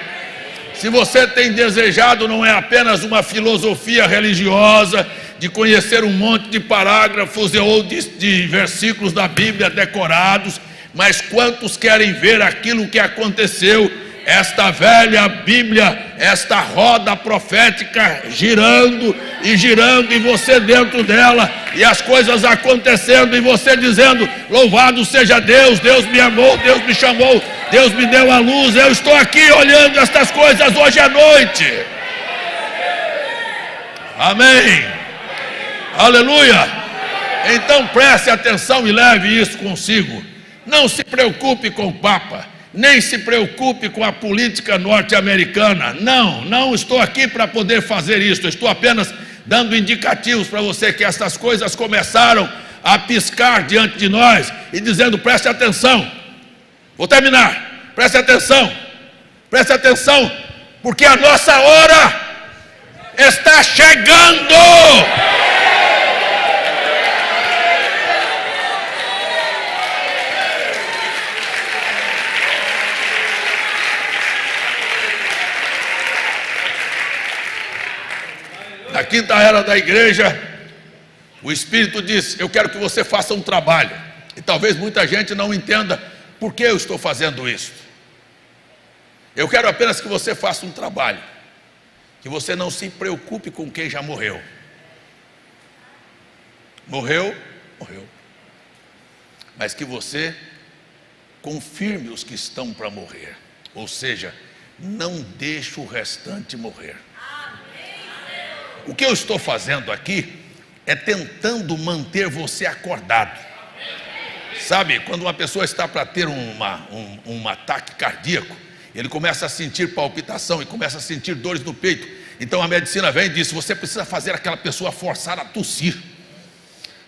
[SPEAKER 1] se você tem desejado não é apenas uma filosofia religiosa, de conhecer um monte de parágrafos ou de versículos da Bíblia decorados, mas quantos querem ver aquilo que aconteceu, esta velha Bíblia, esta roda profética girando e girando, e você dentro dela, e as coisas acontecendo, e você dizendo: louvado seja Deus, Deus me amou, Deus me chamou, Deus me deu a luz, eu estou aqui olhando estas coisas hoje à noite. Amém, aleluia. Então preste atenção e leve isso consigo. Não se preocupe com o Papa, nem se preocupe com a política norte-americana. Não estou aqui para poder fazer isso. Estou apenas dando indicativos para você que essas coisas começaram a piscar diante de nós e dizendo: preste atenção. Vou terminar. Preste atenção, porque a nossa hora está chegando. Na quinta era da igreja, o Espírito disse: eu quero que você faça um trabalho. E talvez muita gente não entenda por que eu estou fazendo isso. Eu quero apenas que você faça um trabalho, que você não se preocupe com quem já morreu. Morreu, mas que você confirme os que estão para morrer, ou seja, não deixe o restante morrer. O que eu estou fazendo aqui é tentando manter você acordado. Sabe, quando uma pessoa está para ter um ataque cardíaco, ele começa a sentir palpitação e começa a sentir dores no peito. Então a medicina vem e diz: você precisa fazer aquela pessoa forçar a tossir.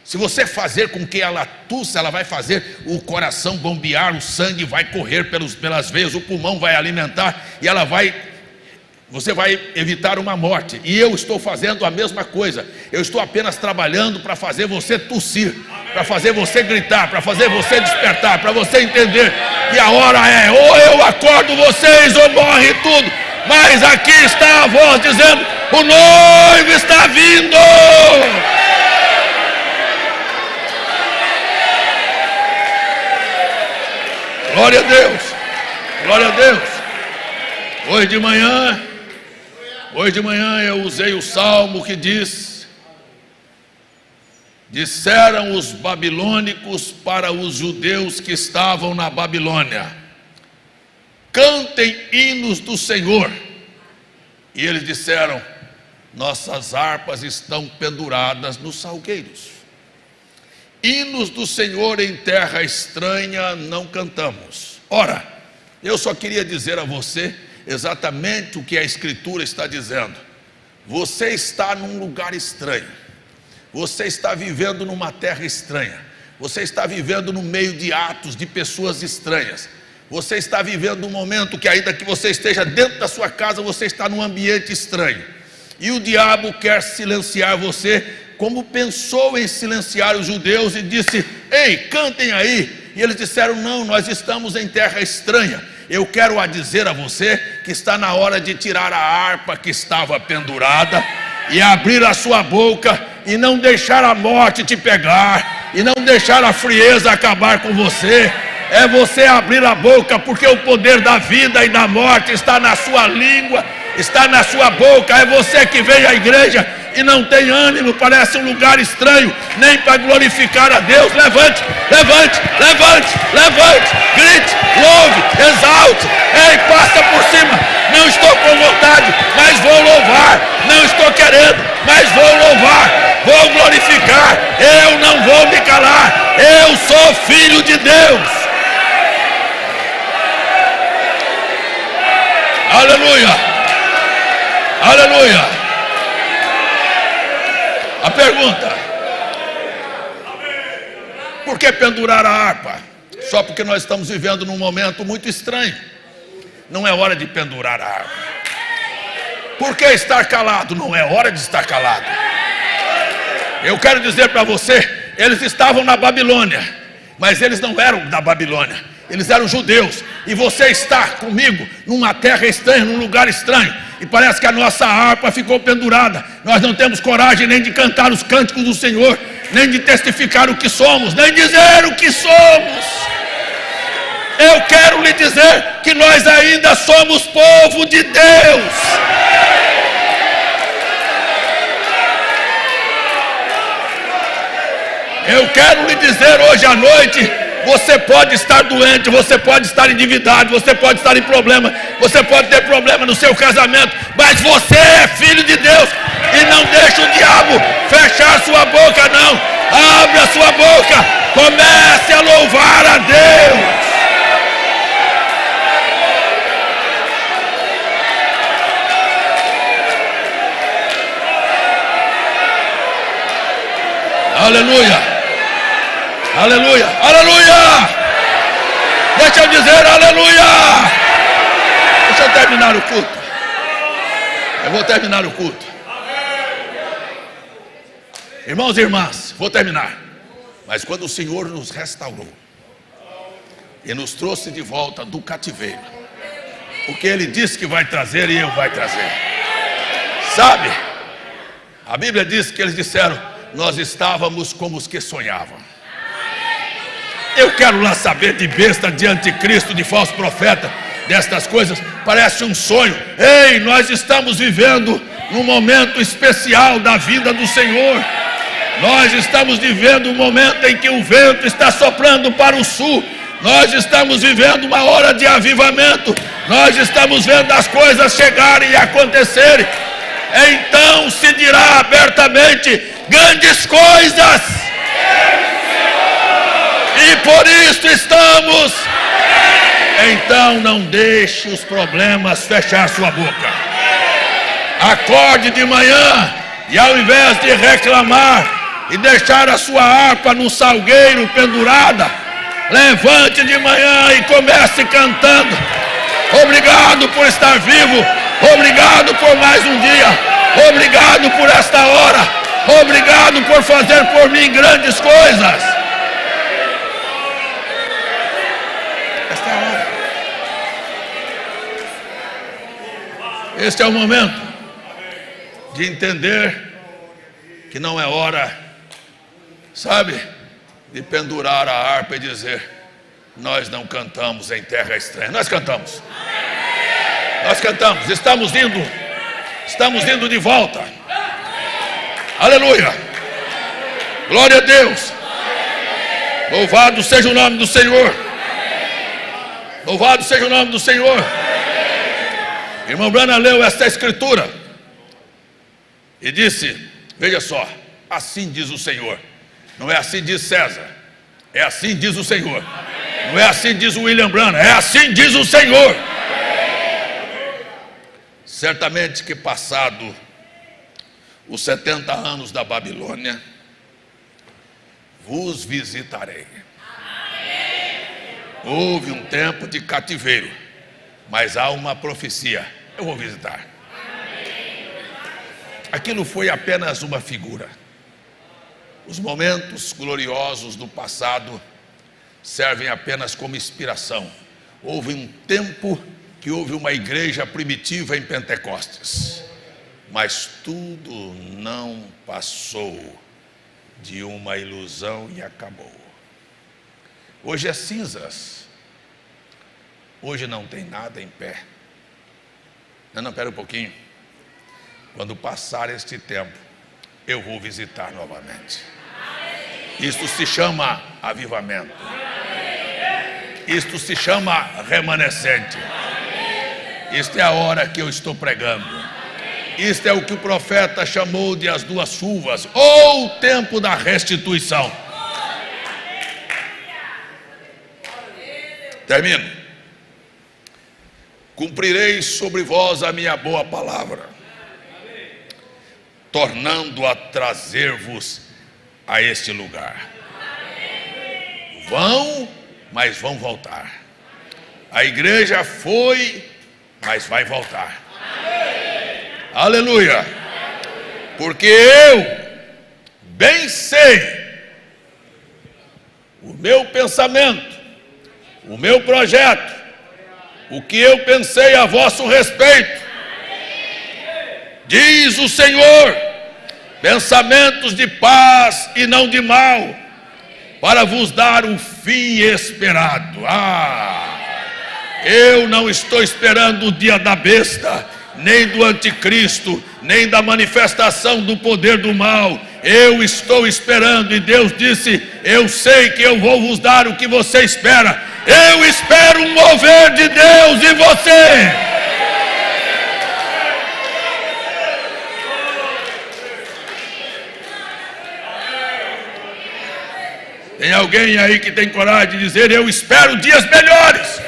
[SPEAKER 1] Se você fazer com que ela tussa, ela vai fazer o coração bombear, o sangue vai correr pelas veias, o pulmão vai alimentar e você vai evitar uma morte. E eu estou fazendo a mesma coisa. Eu estou apenas trabalhando para fazer você tossir, para fazer você gritar, para fazer você despertar, para você entender que a hora é: ou eu acordo vocês ou morre tudo. Mas aqui está a voz dizendo: o noivo está vindo. Glória a Deus, glória a Deus. Hoje de manhã eu usei o salmo que diz: disseram os babilônicos para os judeus que estavam na Babilônia: cantem hinos do Senhor. E eles disseram: nossas harpas estão penduradas nos salgueiros. Hinos do Senhor em terra estranha não cantamos. Ora, eu só queria dizer a você exatamente o que a Escritura está dizendo. Você está num lugar estranho, você está vivendo numa terra estranha, você está vivendo no meio de atos de pessoas estranhas, você está vivendo um momento que, ainda que você esteja dentro da sua casa, você está num ambiente estranho, e o diabo quer silenciar você, como pensou em silenciar os judeus e disse: ei, cantem aí. E eles disseram: não, nós estamos em terra estranha. Eu quero dizer a você que está na hora de tirar a harpa que estava pendurada e abrir a sua boca e não deixar a morte te pegar e não deixar a frieza acabar com você. É você abrir a boca, porque o poder da vida e da morte está na sua língua, está na sua boca. É você que vem à igreja e não tem ânimo, parece um lugar estranho, nem para glorificar a Deus. Levante, levante, levante, levante, grite, louve, exalte. Ei, passa por cima. Não estou com vontade, mas vou louvar. Não estou querendo, mas vou louvar. Vou glorificar. Eu não vou me calar. Eu sou filho de Deus. Aleluia, aleluia. A pergunta: por que pendurar a harpa? Só porque nós estamos vivendo num momento muito estranho. Não é hora de pendurar a harpa. Por que estar calado? Não é hora de estar calado. Eu quero dizer para você, eles estavam na Babilônia, mas eles não eram da Babilônia, eles eram judeus. E você está comigo numa terra estranha, num lugar estranho, e parece que a nossa harpa ficou pendurada. Nós não temos coragem nem de cantar os cânticos do Senhor, nem de testificar o que somos, nem dizer o que somos. Eu quero lhe dizer que nós ainda somos povo de Deus. Eu quero lhe dizer hoje à noite, você pode estar doente, você pode estar endividado, você pode estar em problema, você pode ter problema no seu casamento, mas você é filho de Deus, e não deixe o diabo fechar sua boca, não. Abre a sua boca, comece a louvar a Deus. Aleluia. Aleluia, aleluia! Deixa eu dizer aleluia! Deixa eu terminar o culto. Eu vou terminar o culto. Irmãos e irmãs, vou terminar. Mas quando o Senhor nos restaurou e nos trouxe de volta do cativeiro, o que Ele disse que vai trazer, e Ele vai trazer. Sabe, a Bíblia diz que eles disseram, nós estávamos como os que sonhavam. Eu quero lá saber de besta, de anticristo, de falso profeta, destas coisas, parece um sonho. Ei, nós estamos vivendo num momento especial da vida do Senhor. Nós estamos vivendo um momento em que o vento está soprando para o sul. Nós estamos vivendo uma hora de avivamento. Nós estamos vendo as coisas chegarem e acontecerem. Então se dirá abertamente, grandes coisas. E por isso estamos. Então não deixe os problemas fechar sua boca. Acorde de manhã e ao invés de reclamar e deixar a sua harpa no salgueiro pendurada, levante de manhã e comece cantando. Obrigado por estar vivo. Obrigado por mais um dia. Obrigado por esta hora. Obrigado por fazer por mim grandes coisas. Este é o momento de entender que não é hora, sabe, de pendurar a harpa e dizer, nós não cantamos em terra estranha. Nós cantamos. Nós cantamos. Estamos indo de volta. Aleluia. Glória a Deus. Louvado seja o nome do Senhor. Louvado seja o nome do Senhor. Irmão Branham leu esta escritura e disse, veja só, assim diz o Senhor. Não é assim diz César, é assim diz o Senhor. Não é assim diz o William Branham, é assim diz o Senhor. Certamente que passado os 70 anos da Babilônia, vos visitarei. Houve um tempo de cativeiro, mas há uma profecia, eu vou visitar. Aquilo foi apenas uma figura. Os momentos gloriosos do passado servem apenas como inspiração. Houve um tempo que houve uma igreja primitiva em Pentecostes, mas tudo não passou de uma ilusão e acabou. Hoje é cinzas. Hoje não tem nada em pé. Não, espera um pouquinho. Quando passar este tempo, eu vou visitar novamente. Isto se chama avivamento. Isto se chama remanescente. Isto é a hora que eu estou pregando. Isto é o que o profeta chamou de as duas chuvas, ou o tempo da restituição. Termino. Cumprirei sobre vós a minha boa palavra, tornando a trazer-vos a este lugar. Vão, mas vão voltar. A igreja foi, mas vai voltar. Aleluia. Porque eu bem sei o meu pensamento, o meu projeto, o que eu pensei a vosso respeito, diz o Senhor, pensamentos de paz e não de mal, para vos dar o fim esperado. Eu não estou esperando o dia da besta, nem do anticristo, nem da manifestação do poder do mal. Eu estou esperando, e Deus disse: eu sei que eu vou vos dar o que você espera. Eu espero um mover de Deus em você. Tem alguém aí que tem coragem de dizer: eu espero dias melhores?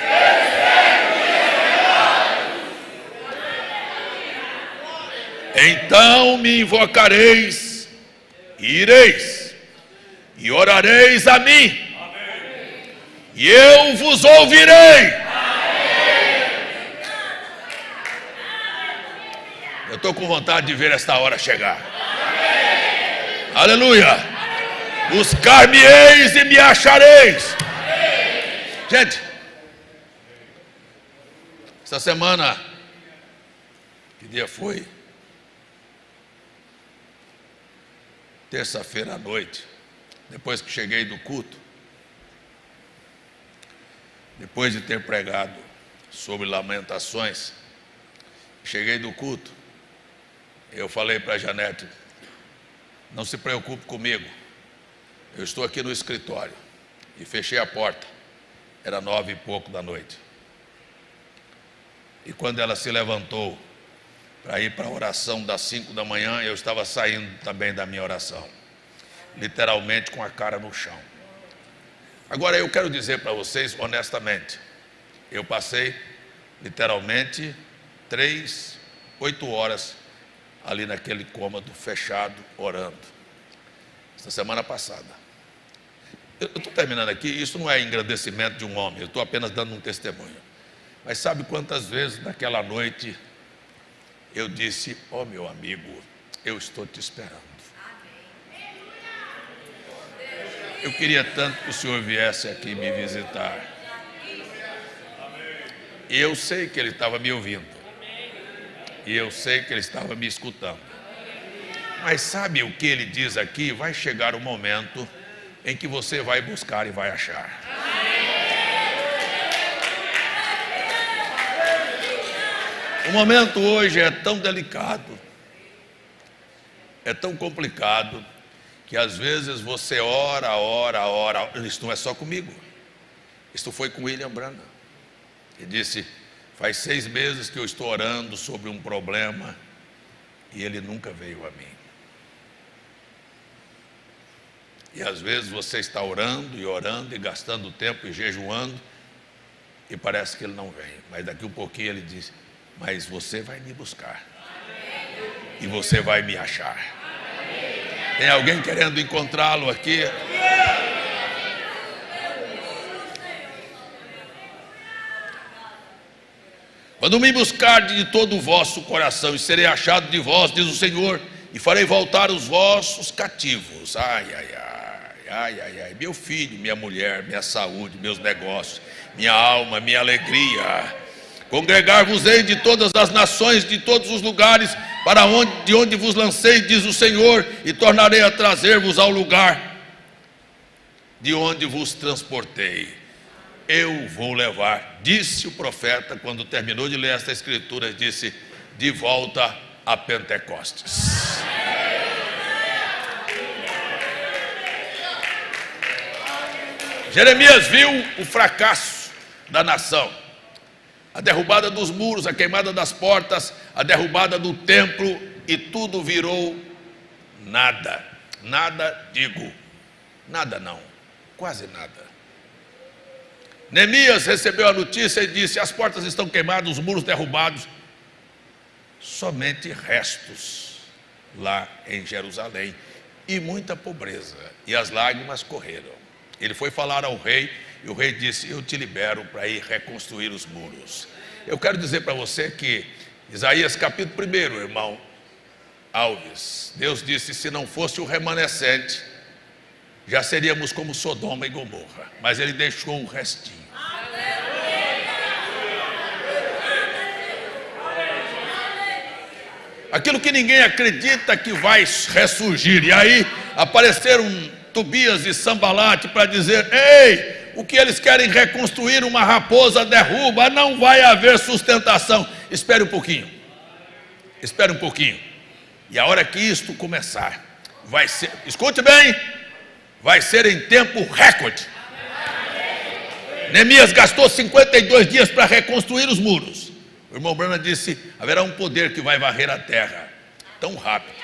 [SPEAKER 1] Então me invocareis, e ireis, e orareis a mim, e eu vos ouvirei. Eu estou com vontade de ver esta hora chegar. Aleluia. Buscar-me-eis e me achareis. Gente, essa semana, que dia foi? Terça-feira à noite, depois que cheguei do culto, depois de ter pregado sobre lamentações, cheguei do culto, eu falei para a Janete: não se preocupe comigo, eu estou aqui no escritório, e fechei a porta, era 9 e pouco da noite, e quando ela se levantou para ir para a oração das 5 da manhã, eu estava saindo também da minha oração, literalmente com a cara no chão. Agora eu quero dizer para vocês honestamente, eu passei literalmente 8 horas ali naquele cômodo fechado, orando, essa semana passada. Eu estou terminando aqui, isso não é engrandecimento de um homem, eu estou apenas dando um testemunho. Mas sabe quantas vezes naquela noite eu disse: ó meu amigo, eu estou te esperando. Eu queria tanto que o senhor viesse aqui me visitar. E eu sei que ele estava me ouvindo. E eu sei que ele estava me escutando. Mas sabe o que ele diz aqui? Vai chegar o momento em que você vai buscar e vai achar. O momento hoje é tão delicado, é tão complicado, que às vezes você ora. Isso não é só comigo, isso foi com William Branham. Ele disse: faz 6 meses que eu estou orando sobre um problema e ele nunca veio a mim. E às vezes você está orando e gastando tempo e jejuando, e parece que ele não vem, mas daqui um pouquinho ele diz: mas você vai me buscar, e você vai me achar. Tem alguém querendo encontrá-lo aqui? Quando me buscardes de todo o vosso coração, e serei achado de vós, diz o Senhor, e farei voltar os vossos cativos. Meu filho, minha mulher, minha saúde, meus negócios, minha alma, minha alegria. Congregar-vos-ei de todas as nações, de todos os lugares, de onde vos lancei, diz o Senhor, e tornarei a trazer-vos ao lugar de onde vos transportei. Eu vou levar, disse o profeta, quando terminou de ler esta escritura, disse: de volta a Pentecostes. Jeremias viu o fracasso da nação, a derrubada dos muros, a queimada das portas, a derrubada do templo, e tudo virou nada. Nada, digo, nada não, quase nada. Neemias recebeu a notícia e disse: as portas estão queimadas, os muros derrubados, somente restos lá em Jerusalém, e muita pobreza, e as lágrimas correram. Ele foi falar ao rei, e o rei disse: eu te libero para ir reconstruir os muros. Eu quero dizer para você que Isaías capítulo 1, irmão Alves. Deus disse: se não fosse o remanescente, já seríamos como Sodoma e Gomorra. Mas ele deixou o restinho. Aquilo que ninguém acredita que vai ressurgir. E aí apareceram Tobias e Sambalate para dizer: ei, o que eles querem reconstruir, uma raposa derruba, não vai haver sustentação. Espere um pouquinho. Espere um pouquinho. E a hora que isto começar, vai ser, escute bem, vai ser em tempo recorde. Neemias gastou 52 dias para reconstruir os muros. O irmão Branham disse: haverá um poder que vai varrer a terra tão rápido,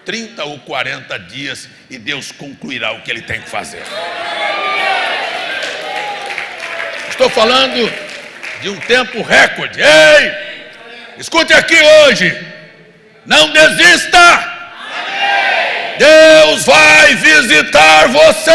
[SPEAKER 1] 30 ou 40 dias, e Deus concluirá o que ele tem que fazer. Estou falando de um tempo recorde. Ei, escute aqui hoje, não desista. Deus vai visitar você.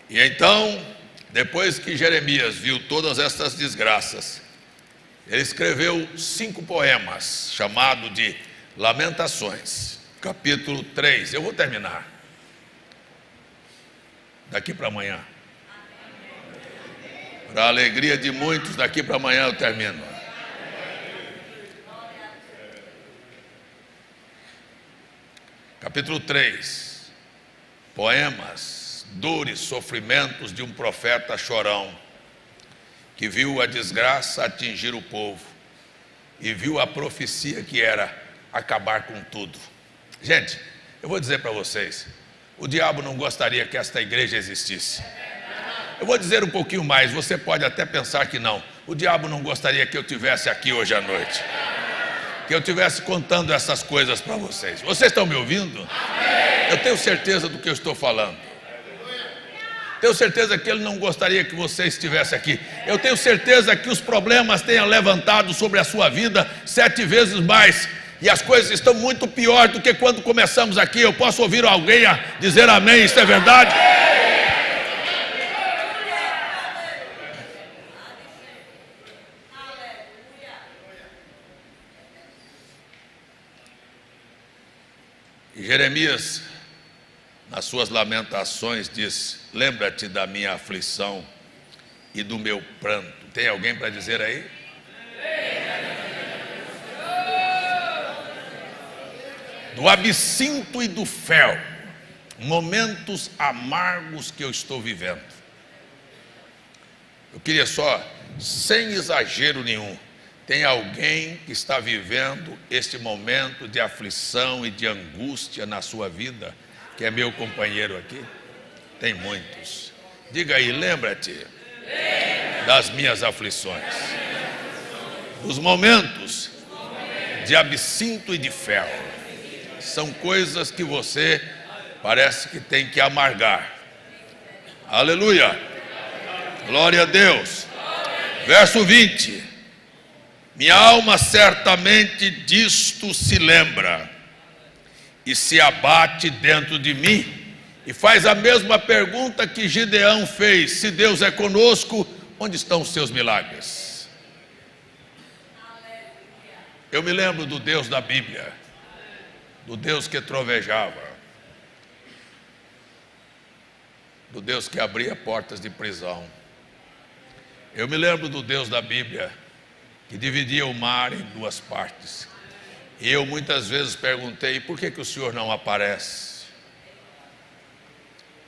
[SPEAKER 1] E então, depois que Jeremias viu todas essas desgraças, ele escreveu 5 poemas, chamado de Lamentações, capítulo 3. Eu vou terminar daqui para amanhã. Para a alegria de muitos, daqui para amanhã eu termino. Capítulo 3. Poemas, dores, sofrimentos de um profeta chorão, que viu a desgraça atingir o povo e viu a profecia que era acabar com tudo. Gente, eu vou dizer para vocês, o diabo não gostaria que esta igreja existisse. Eu vou dizer um pouquinho mais, você pode até pensar que não. O diabo não gostaria que eu estivesse aqui hoje à noite, que eu estivesse contando essas coisas para vocês. Vocês estão me ouvindo? Eu tenho certeza do que eu estou falando. Tenho certeza que ele não gostaria que você estivesse aqui. Eu tenho certeza que os problemas tenham levantado sobre a sua vida 7 vezes mais. E as coisas estão muito pior do que quando começamos aqui. Eu posso ouvir alguém dizer amém, isso é verdade? E Jeremias, nas suas lamentações, diz: lembra-te da minha aflição e do meu pranto. Tem alguém para dizer aí? Do absinto e do fel, momentos amargos que eu estou vivendo. Eu queria só, sem exagero nenhum, tem alguém que está vivendo este momento de aflição e de angústia na sua vida, que é meu companheiro aqui? Tem muitos. Diga aí: lembra-te das minhas aflições, dos momentos de absinto e de fel. São coisas que você parece que tem que amargar. Aleluia, glória a Deus. Verso 20: minha alma certamente disto se lembra e se abate dentro de mim. E faz a mesma pergunta que Gideão fez: se Deus é conosco, onde estão os seus milagres? Eu me lembro do Deus da Bíblia, do Deus que trovejava, do Deus que abria portas de prisão. Eu me lembro do Deus da Bíblia que dividia o mar em 2 partes. E eu muitas vezes perguntei: por que o Senhor não aparece?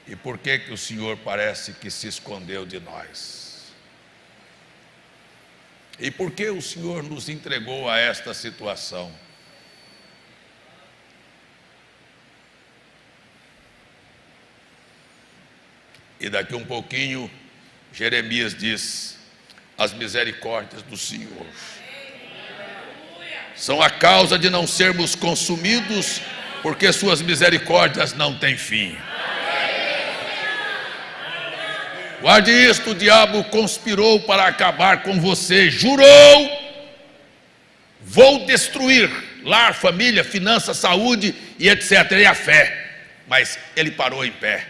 [SPEAKER 1] E por que o Senhor parece que se escondeu de nós? E por que o Senhor nos entregou a esta situação? E daqui um pouquinho, Jeremias diz: as misericórdias do Senhor são a causa de não sermos consumidos, porque suas misericórdias não têm fim. Guarde isto: o diabo conspirou para acabar com você, jurou: vou destruir lar, família, finanças, saúde e etc. E a fé. mas ele parou em pé.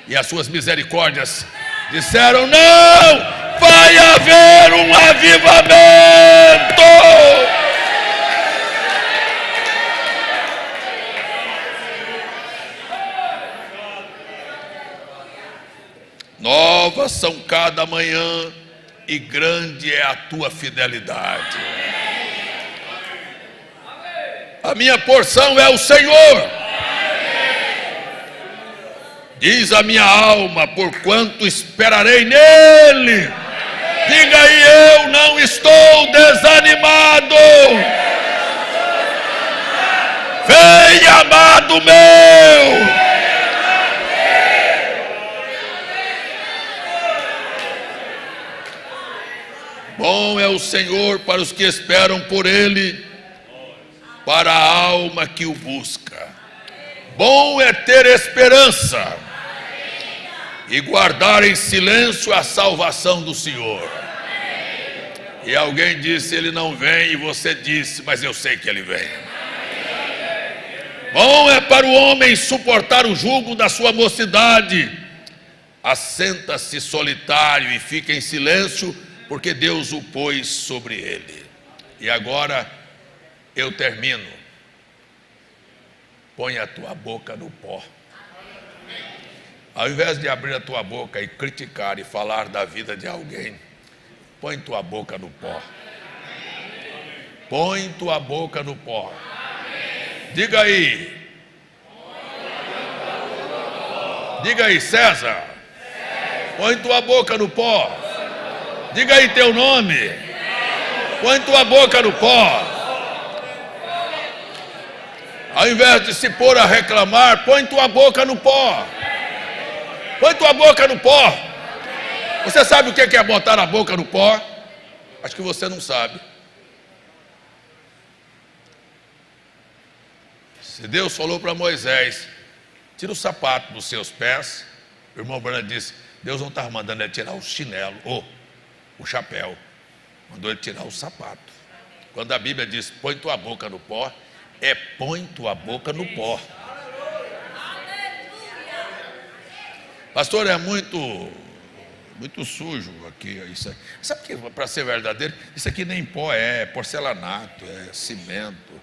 [SPEAKER 1] E as suas misericórdias disseram: não, vai haver um avivamento. Novas são cada manhã, e grande é a tua fidelidade. A minha porção é o Senhor. Diz a minha alma, porquanto esperarei nele. Diga aí: eu não estou desanimado. Vem, amado meu. Bom é o Senhor para os que esperam por ele, para a alma que o busca. Bom é ter esperança e guardar em silêncio a salvação do Senhor. E alguém disse: ele não vem, e você disse: mas eu sei que ele vem. Bom é para o homem suportar o jugo da sua mocidade. Assenta-se solitário e fica em silêncio, porque Deus o pôs sobre ele. E agora eu termino. Põe a tua boca no pó. Ao invés de abrir a tua boca e criticar e falar da vida de alguém, põe tua boca no pó. Põe tua boca no pó. Diga aí. Diga aí, César. Põe tua boca no pó. Diga aí teu nome. Põe tua boca no pó. Ao invés de se pôr a reclamar, põe tua boca no pó. Põe tua boca no pó. Você sabe o que é botar a boca no pó? Acho que você não sabe. Se Deus falou para Moisés: tira o sapato dos seus pés, o irmão Branham disse: Deus não estava mandando ele tirar o chinelo ou o chapéu, mandou ele tirar o sapato. Quando a Bíblia diz põe tua boca no pó, é põe tua boca no pó. Pastor, é muito sujo aqui. Isso aqui. Sabe que, para ser verdadeiro, isso aqui nem pó é porcelanato, é cimento,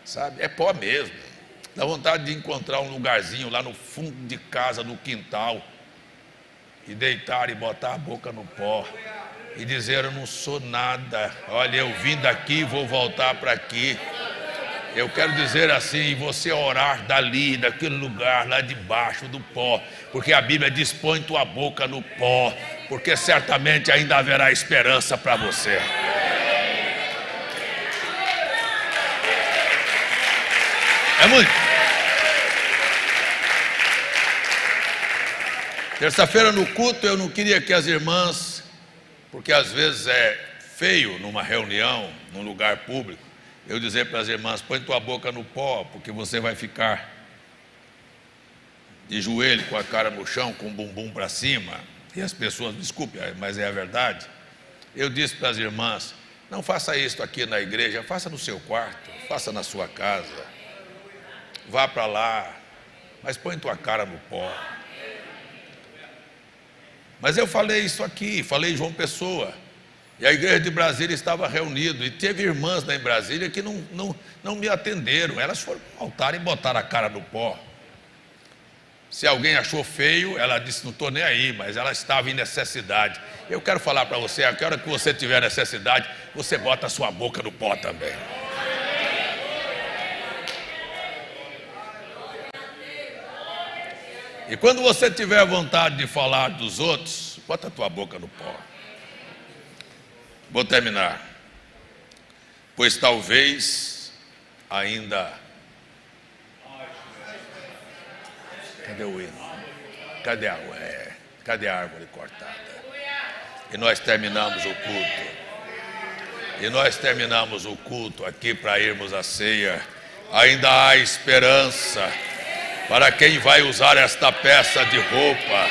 [SPEAKER 1] sabe? É pó mesmo. Dá vontade de encontrar um lugarzinho lá no fundo de casa, no quintal, e deitar e botar a boca no pó e dizer: eu não sou nada, olha, eu vim daqui e vou voltar para aqui. Eu quero dizer assim, e você orar dali, daquele lugar lá de baixo do pó, porque a Bíblia diz: põe tua boca no pó, porque certamente ainda haverá esperança para você. É muito. Terça-feira no culto eu não queria que as irmãs, porque às vezes é feio numa reunião, num lugar público, eu dizer para as irmãs: põe tua boca no pó, porque você vai ficar de joelho com a cara no chão, com o bumbum para cima. E as pessoas, desculpe, mas é a verdade. Eu disse para as irmãs: não faça isso aqui na igreja, faça no seu quarto, faça na sua casa, vá para lá, mas põe tua cara no pó. Mas eu falei isso aqui, falei em João Pessoa, e a igreja de Brasília estava reunida, e teve irmãs lá em Brasília que não me atenderam. Elas foram ao altar e botaram a cara no pó. Se alguém achou feio, ela disse: não estou nem aí, mas ela estava em necessidade. Eu quero falar para você: a hora que você tiver necessidade, você bota a sua boca no pó também. E quando você tiver vontade de falar dos outros, bota a tua boca no pó. Vou terminar. Pois talvez ainda... Cadê o hino? Cadê a árvore cortada? E nós terminamos o culto. E nós terminamos o culto aqui para irmos à ceia. Ainda há esperança para quem vai usar esta peça de roupa,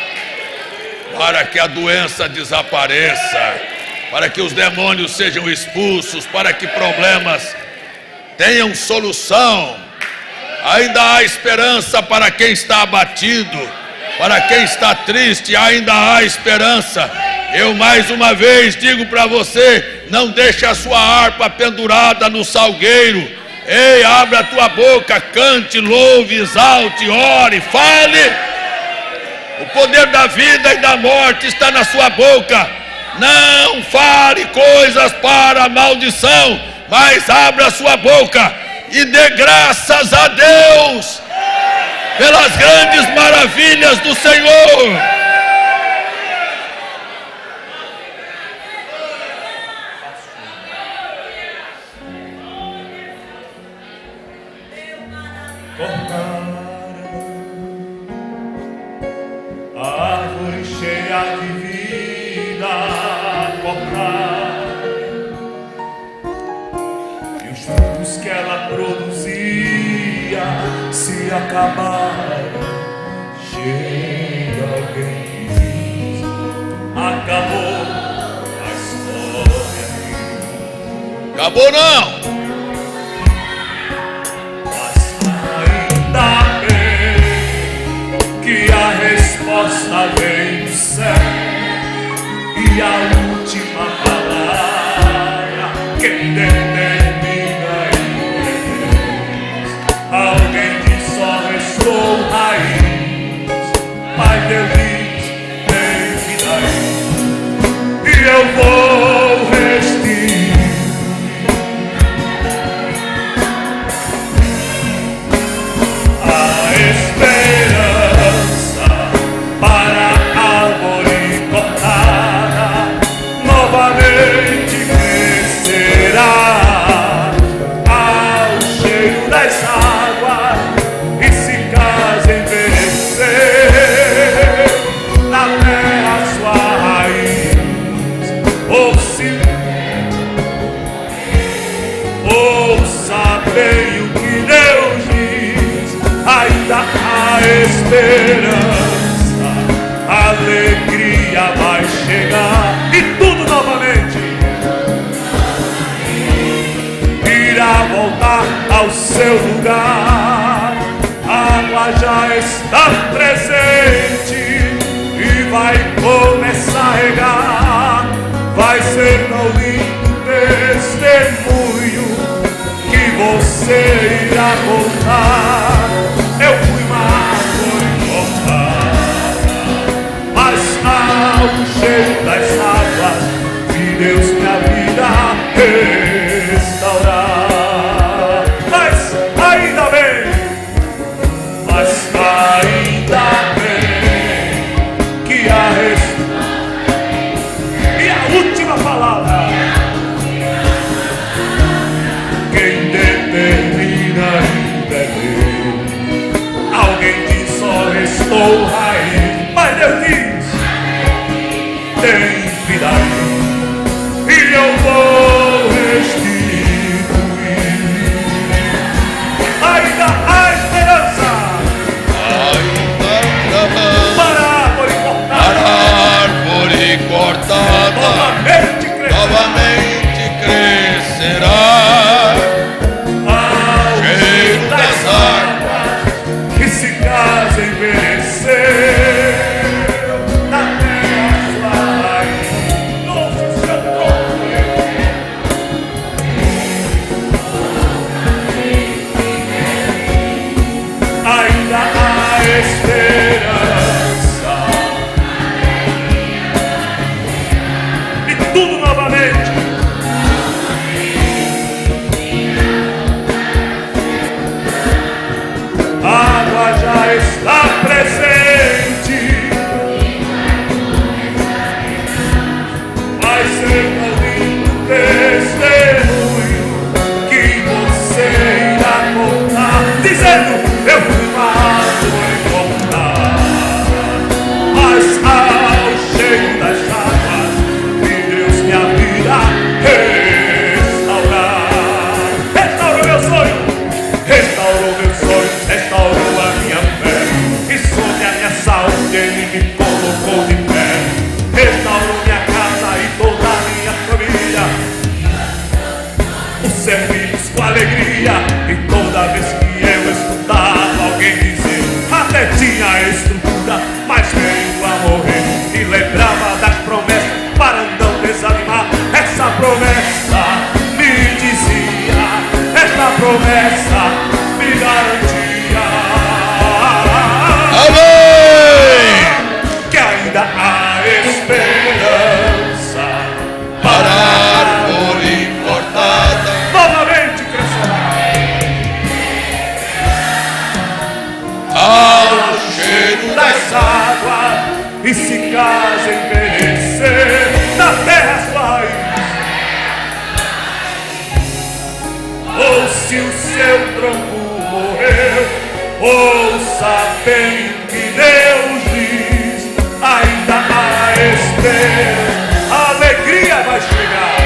[SPEAKER 1] para que a doença desapareça, para que os demônios sejam expulsos, para que problemas tenham solução. Ainda há esperança para quem está abatido, para quem está triste, ainda há esperança. Eu mais uma vez digo para você: não deixe a sua harpa pendurada no salgueiro. Ei, abra a tua boca, cante, louve, exalte, ore, fale. O poder da vida e da morte está na sua boca. Não fale coisas para a maldição, mas abra a sua boca e dê graças a Deus pelas grandes maravilhas do Senhor.
[SPEAKER 2] A árvore cheia de vida, cortar, e os frutos que ela produzia se acabaram. Chega alguém que diz: acabou a história.
[SPEAKER 1] Acabou não.
[SPEAKER 2] Que a resposta vem do céu e a última palavra quem determina é Deus. Alguém diz: só restou raiz, mas Deus diz: tem vida aí, e eu vou restituir a esperança para a árvore cortada, novamente crescerá ao cheiro das águas, e se caso envelhecer na terra sua raiz, ouça bem o que Deus diz: ainda há esperança, a alegria vai chegar e tudo novamente irá voltar ao seu lugar. A água já está presente e vai começar a regar. Vai ser tão lindo testemunho que você irá voltar. Eu fui uma árvore cortada, mas ao cheiro das águas de Deus minha vida restaurar. Mas ainda bem que e a última palavra quem determina ainda é Deus. Alguém diz: só restou raiz, mas Deus diz: tem vida aí, e eu vou restituir. Ainda há esperança para a árvore cortada,
[SPEAKER 1] novamente crescerá
[SPEAKER 2] ao cheiro das águas, e se caso envelhecer na terra sua raiz, nosso seu tronco ainda há esperança e tudo novamente a água já está presente. Vai ser tão lindo testemunho que você irá contar, dizendo: eu fui uma árvore cortada, mas ao cheiro das águas de Deus minha vida restaurar. Restaurou meu sonho, restaurou meu sonho, restaurou a minha fé, e sobre a minha saúde Ele me colocou de pé. Restaurou minha casa e toda a minha família, os serviços com alegria, e toda vez que eu escutar tinha estrutura, mas veio a morrer e lembrava das promessas para não desanimar. Essa promessa me dizia, essa promessa me garantia.
[SPEAKER 1] Amém!
[SPEAKER 2] Que ainda há esperança
[SPEAKER 1] Para a árvore cortada
[SPEAKER 2] novamente crescerá.
[SPEAKER 1] ao cheiro
[SPEAKER 2] Das águas e se casa envelhecer na terra as raízes. Ou se o seu tronco morreu, ouça bem o que Deus diz. Ainda há esperança, a alegria vai chegar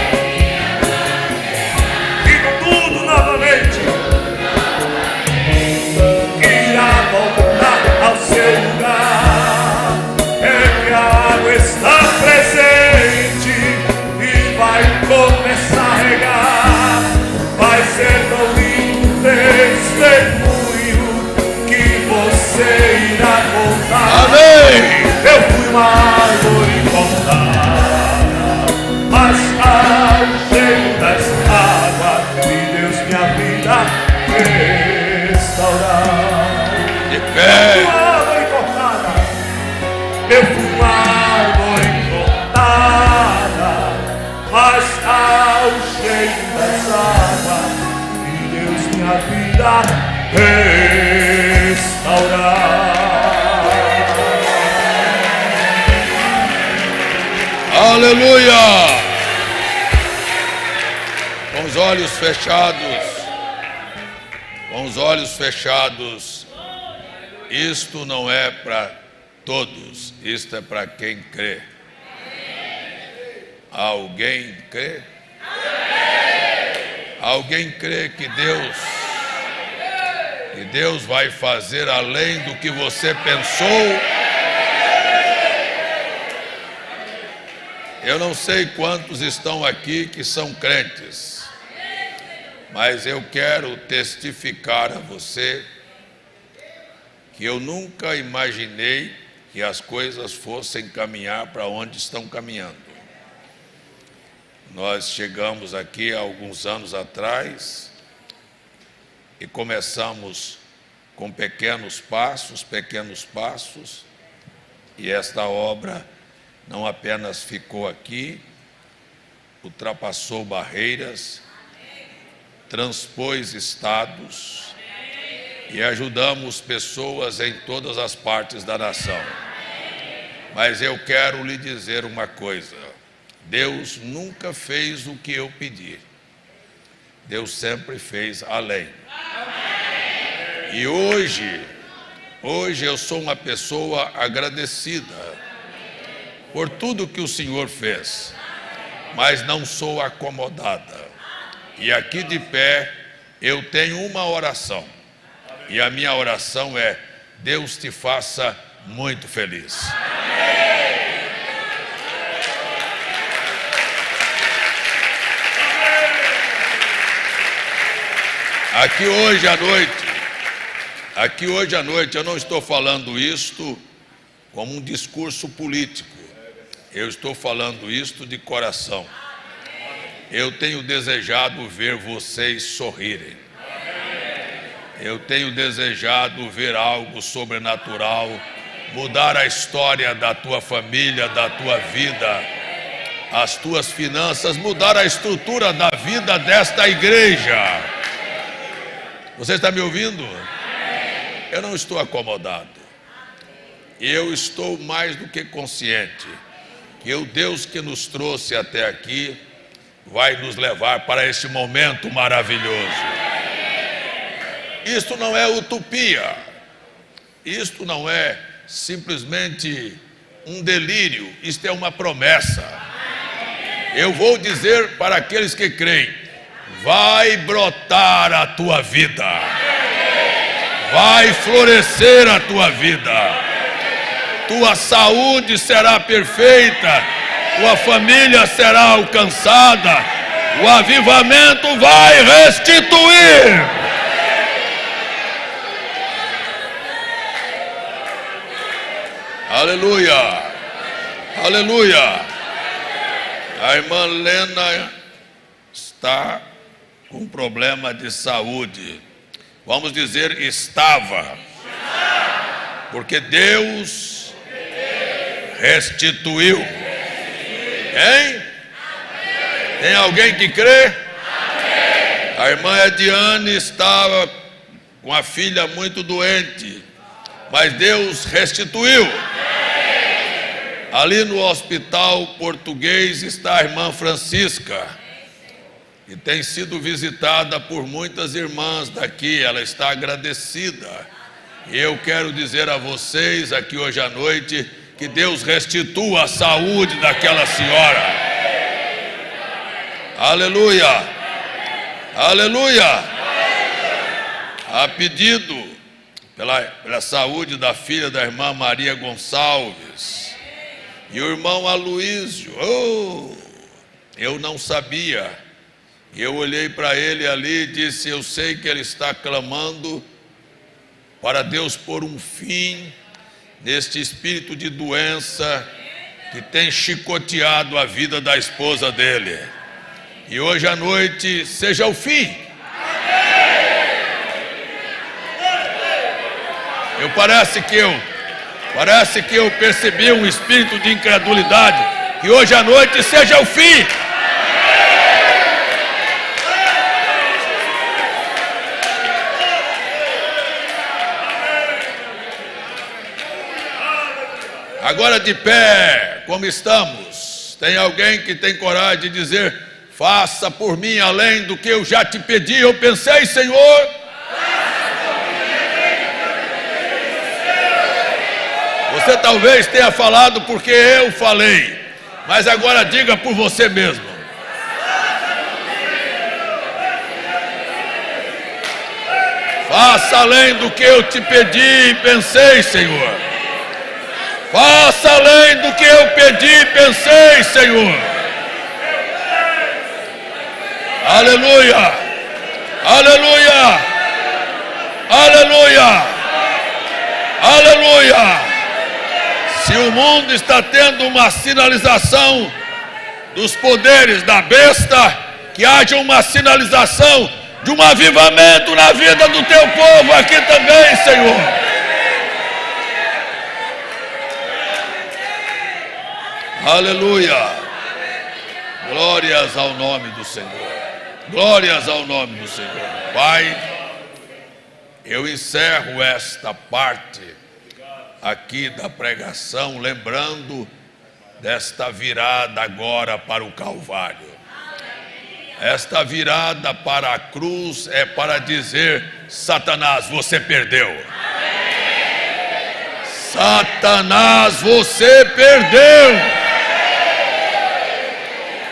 [SPEAKER 2] e tudo novamente irá voltar ao seu lugar. É que a água está presente e vai começar a regar. Vai ser tão lindo testemunho que você irá contar.
[SPEAKER 1] Amém!
[SPEAKER 2] Eu fui uma árvore cortada, mas ao cheiro das águas de Deus minha vida restaurar.
[SPEAKER 1] de pé.
[SPEAKER 2] Uma árvore cortada, eu fui uma árvore cortada, mas ao cheiro das águas de Deus minha vida restaurar.
[SPEAKER 1] Aleluia! Com os olhos fechados, isto não é para todos, isto é para quem crê. Alguém crê? Alguém crê que Deus vai fazer além do que você pensou? Eu não sei quantos estão aqui que são crentes, mas eu quero testificar a você que eu nunca imaginei que as coisas fossem caminhar para onde estão caminhando. Nós chegamos aqui há alguns anos atrás e começamos com pequenos passos, e esta obra não apenas ficou aqui, ultrapassou barreiras, transpôs estados e ajudamos pessoas em todas as partes da nação. Mas eu quero lhe dizer uma coisa: Deus nunca fez o que eu pedi, Deus sempre fez além. E hoje eu sou uma pessoa agradecida por tudo que o Senhor fez, mas não sou acomodada. E aqui de pé eu tenho uma oração, e a minha oração é: Deus te faça muito feliz. Aqui hoje à noite eu não estou falando isto como um discurso político, eu estou falando isto de coração. Eu tenho desejado ver vocês sorrirem. Eu tenho desejado ver algo sobrenatural mudar a história da tua família, da tua vida, as tuas finanças, mudar a estrutura da vida desta igreja. Você está me ouvindo? Eu não estou acomodado. Eu estou mais do que consciente que o Deus que nos trouxe até aqui vai nos levar para esse momento maravilhoso. Isto não é utopia, isto não é simplesmente um delírio, isto é uma promessa. Eu vou dizer para aqueles que creem: vai brotar a tua vida, vai florescer a tua vida, tua saúde será perfeita, tua família será alcançada, o avivamento vai restituir. Aleluia. Aleluia. A irmã Lena está com problema de saúde. Vamos dizer estava. Porque Deus restituiu. Hein? Tem alguém que crê? A irmã Ediane estava com a filha muito doente, mas Deus restituiu. Ali no hospital português está a irmã Francisca, e tem sido visitada por muitas irmãs daqui. Ela está agradecida. E eu quero dizer a vocês aqui hoje à noite que Deus restitua a saúde daquela senhora. Aleluia. Aleluia. A pedido pela saúde da filha da irmã Maria Gonçalves e o irmão Aloísio. Eu não sabia. Eu olhei para ele ali e disse: eu sei que ele está clamando para Deus pôr um fim neste espírito de doença que tem chicoteado a vida da esposa dele. E hoje à noite seja o fim. Parece que eu percebi um espírito de incredulidade. Que hoje à noite seja o fim. Agora de pé, como estamos, tem alguém que tem coragem de dizer: faça por mim além do que eu já te pedi, eu pensei, Senhor. Você talvez tenha falado porque eu falei, mas agora diga por você mesmo. Faça além do que eu te pedi e pensei, Senhor. Faça além do que eu pedi e pensei, Senhor. Aleluia. Aleluia. Aleluia. Aleluia. Se o mundo está tendo uma sinalização dos poderes da besta, que haja uma sinalização de um avivamento na vida do teu povo aqui também, Senhor. Aleluia. Glórias ao nome do Senhor. Glórias ao nome do Senhor. Pai, eu encerro esta parte aqui da pregação, lembrando desta virada agora para o Calvário. Esta virada para a cruz é para dizer: Satanás, você perdeu. Satanás, você perdeu.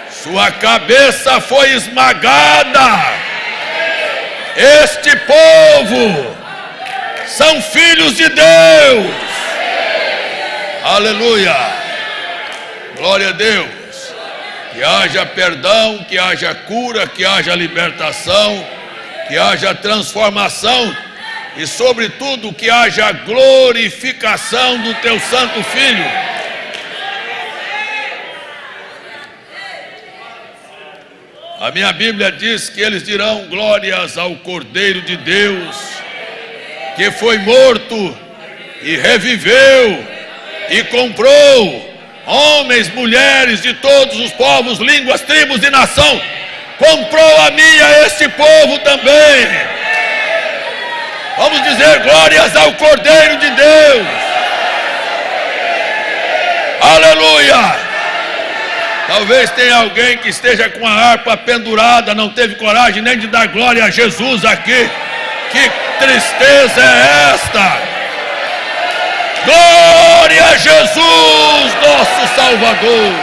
[SPEAKER 1] Sua cabeça foi esmagada. Este povo são filhos de Deus. Aleluia. Glória a Deus. Que haja perdão, que haja cura, que haja libertação, que haja transformação e, sobretudo, que haja glorificação do teu Santo Filho. A minha Bíblia diz que eles dirão glórias ao Cordeiro de Deus, que foi morto e reviveu e comprou homens, mulheres de todos os povos, línguas, tribos e nação. Comprou a mim e a este povo também. Vamos dizer glórias ao Cordeiro de Deus. Aleluia. Talvez tenha alguém que esteja com a harpa pendurada, não teve coragem nem de dar glória a Jesus aqui. Que tristeza é esta? Glória a Jesus, nosso Salvador.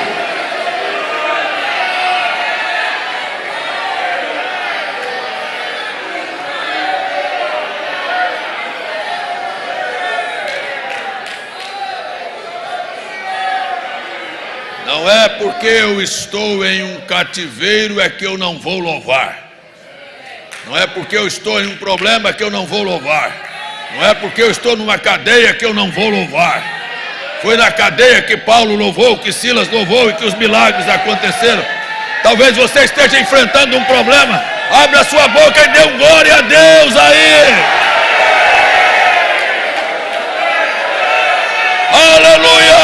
[SPEAKER 1] Não é porque eu estou em um cativeiro é que eu não vou louvar. Não é porque eu estou em um problema que eu não vou louvar. Não é porque eu estou numa cadeia que eu não vou louvar. Foi na cadeia que Paulo louvou, que Silas louvou e que os milagres aconteceram. Talvez você esteja enfrentando um problema. Abre a sua boca e dê um glória a Deus aí. Aleluia!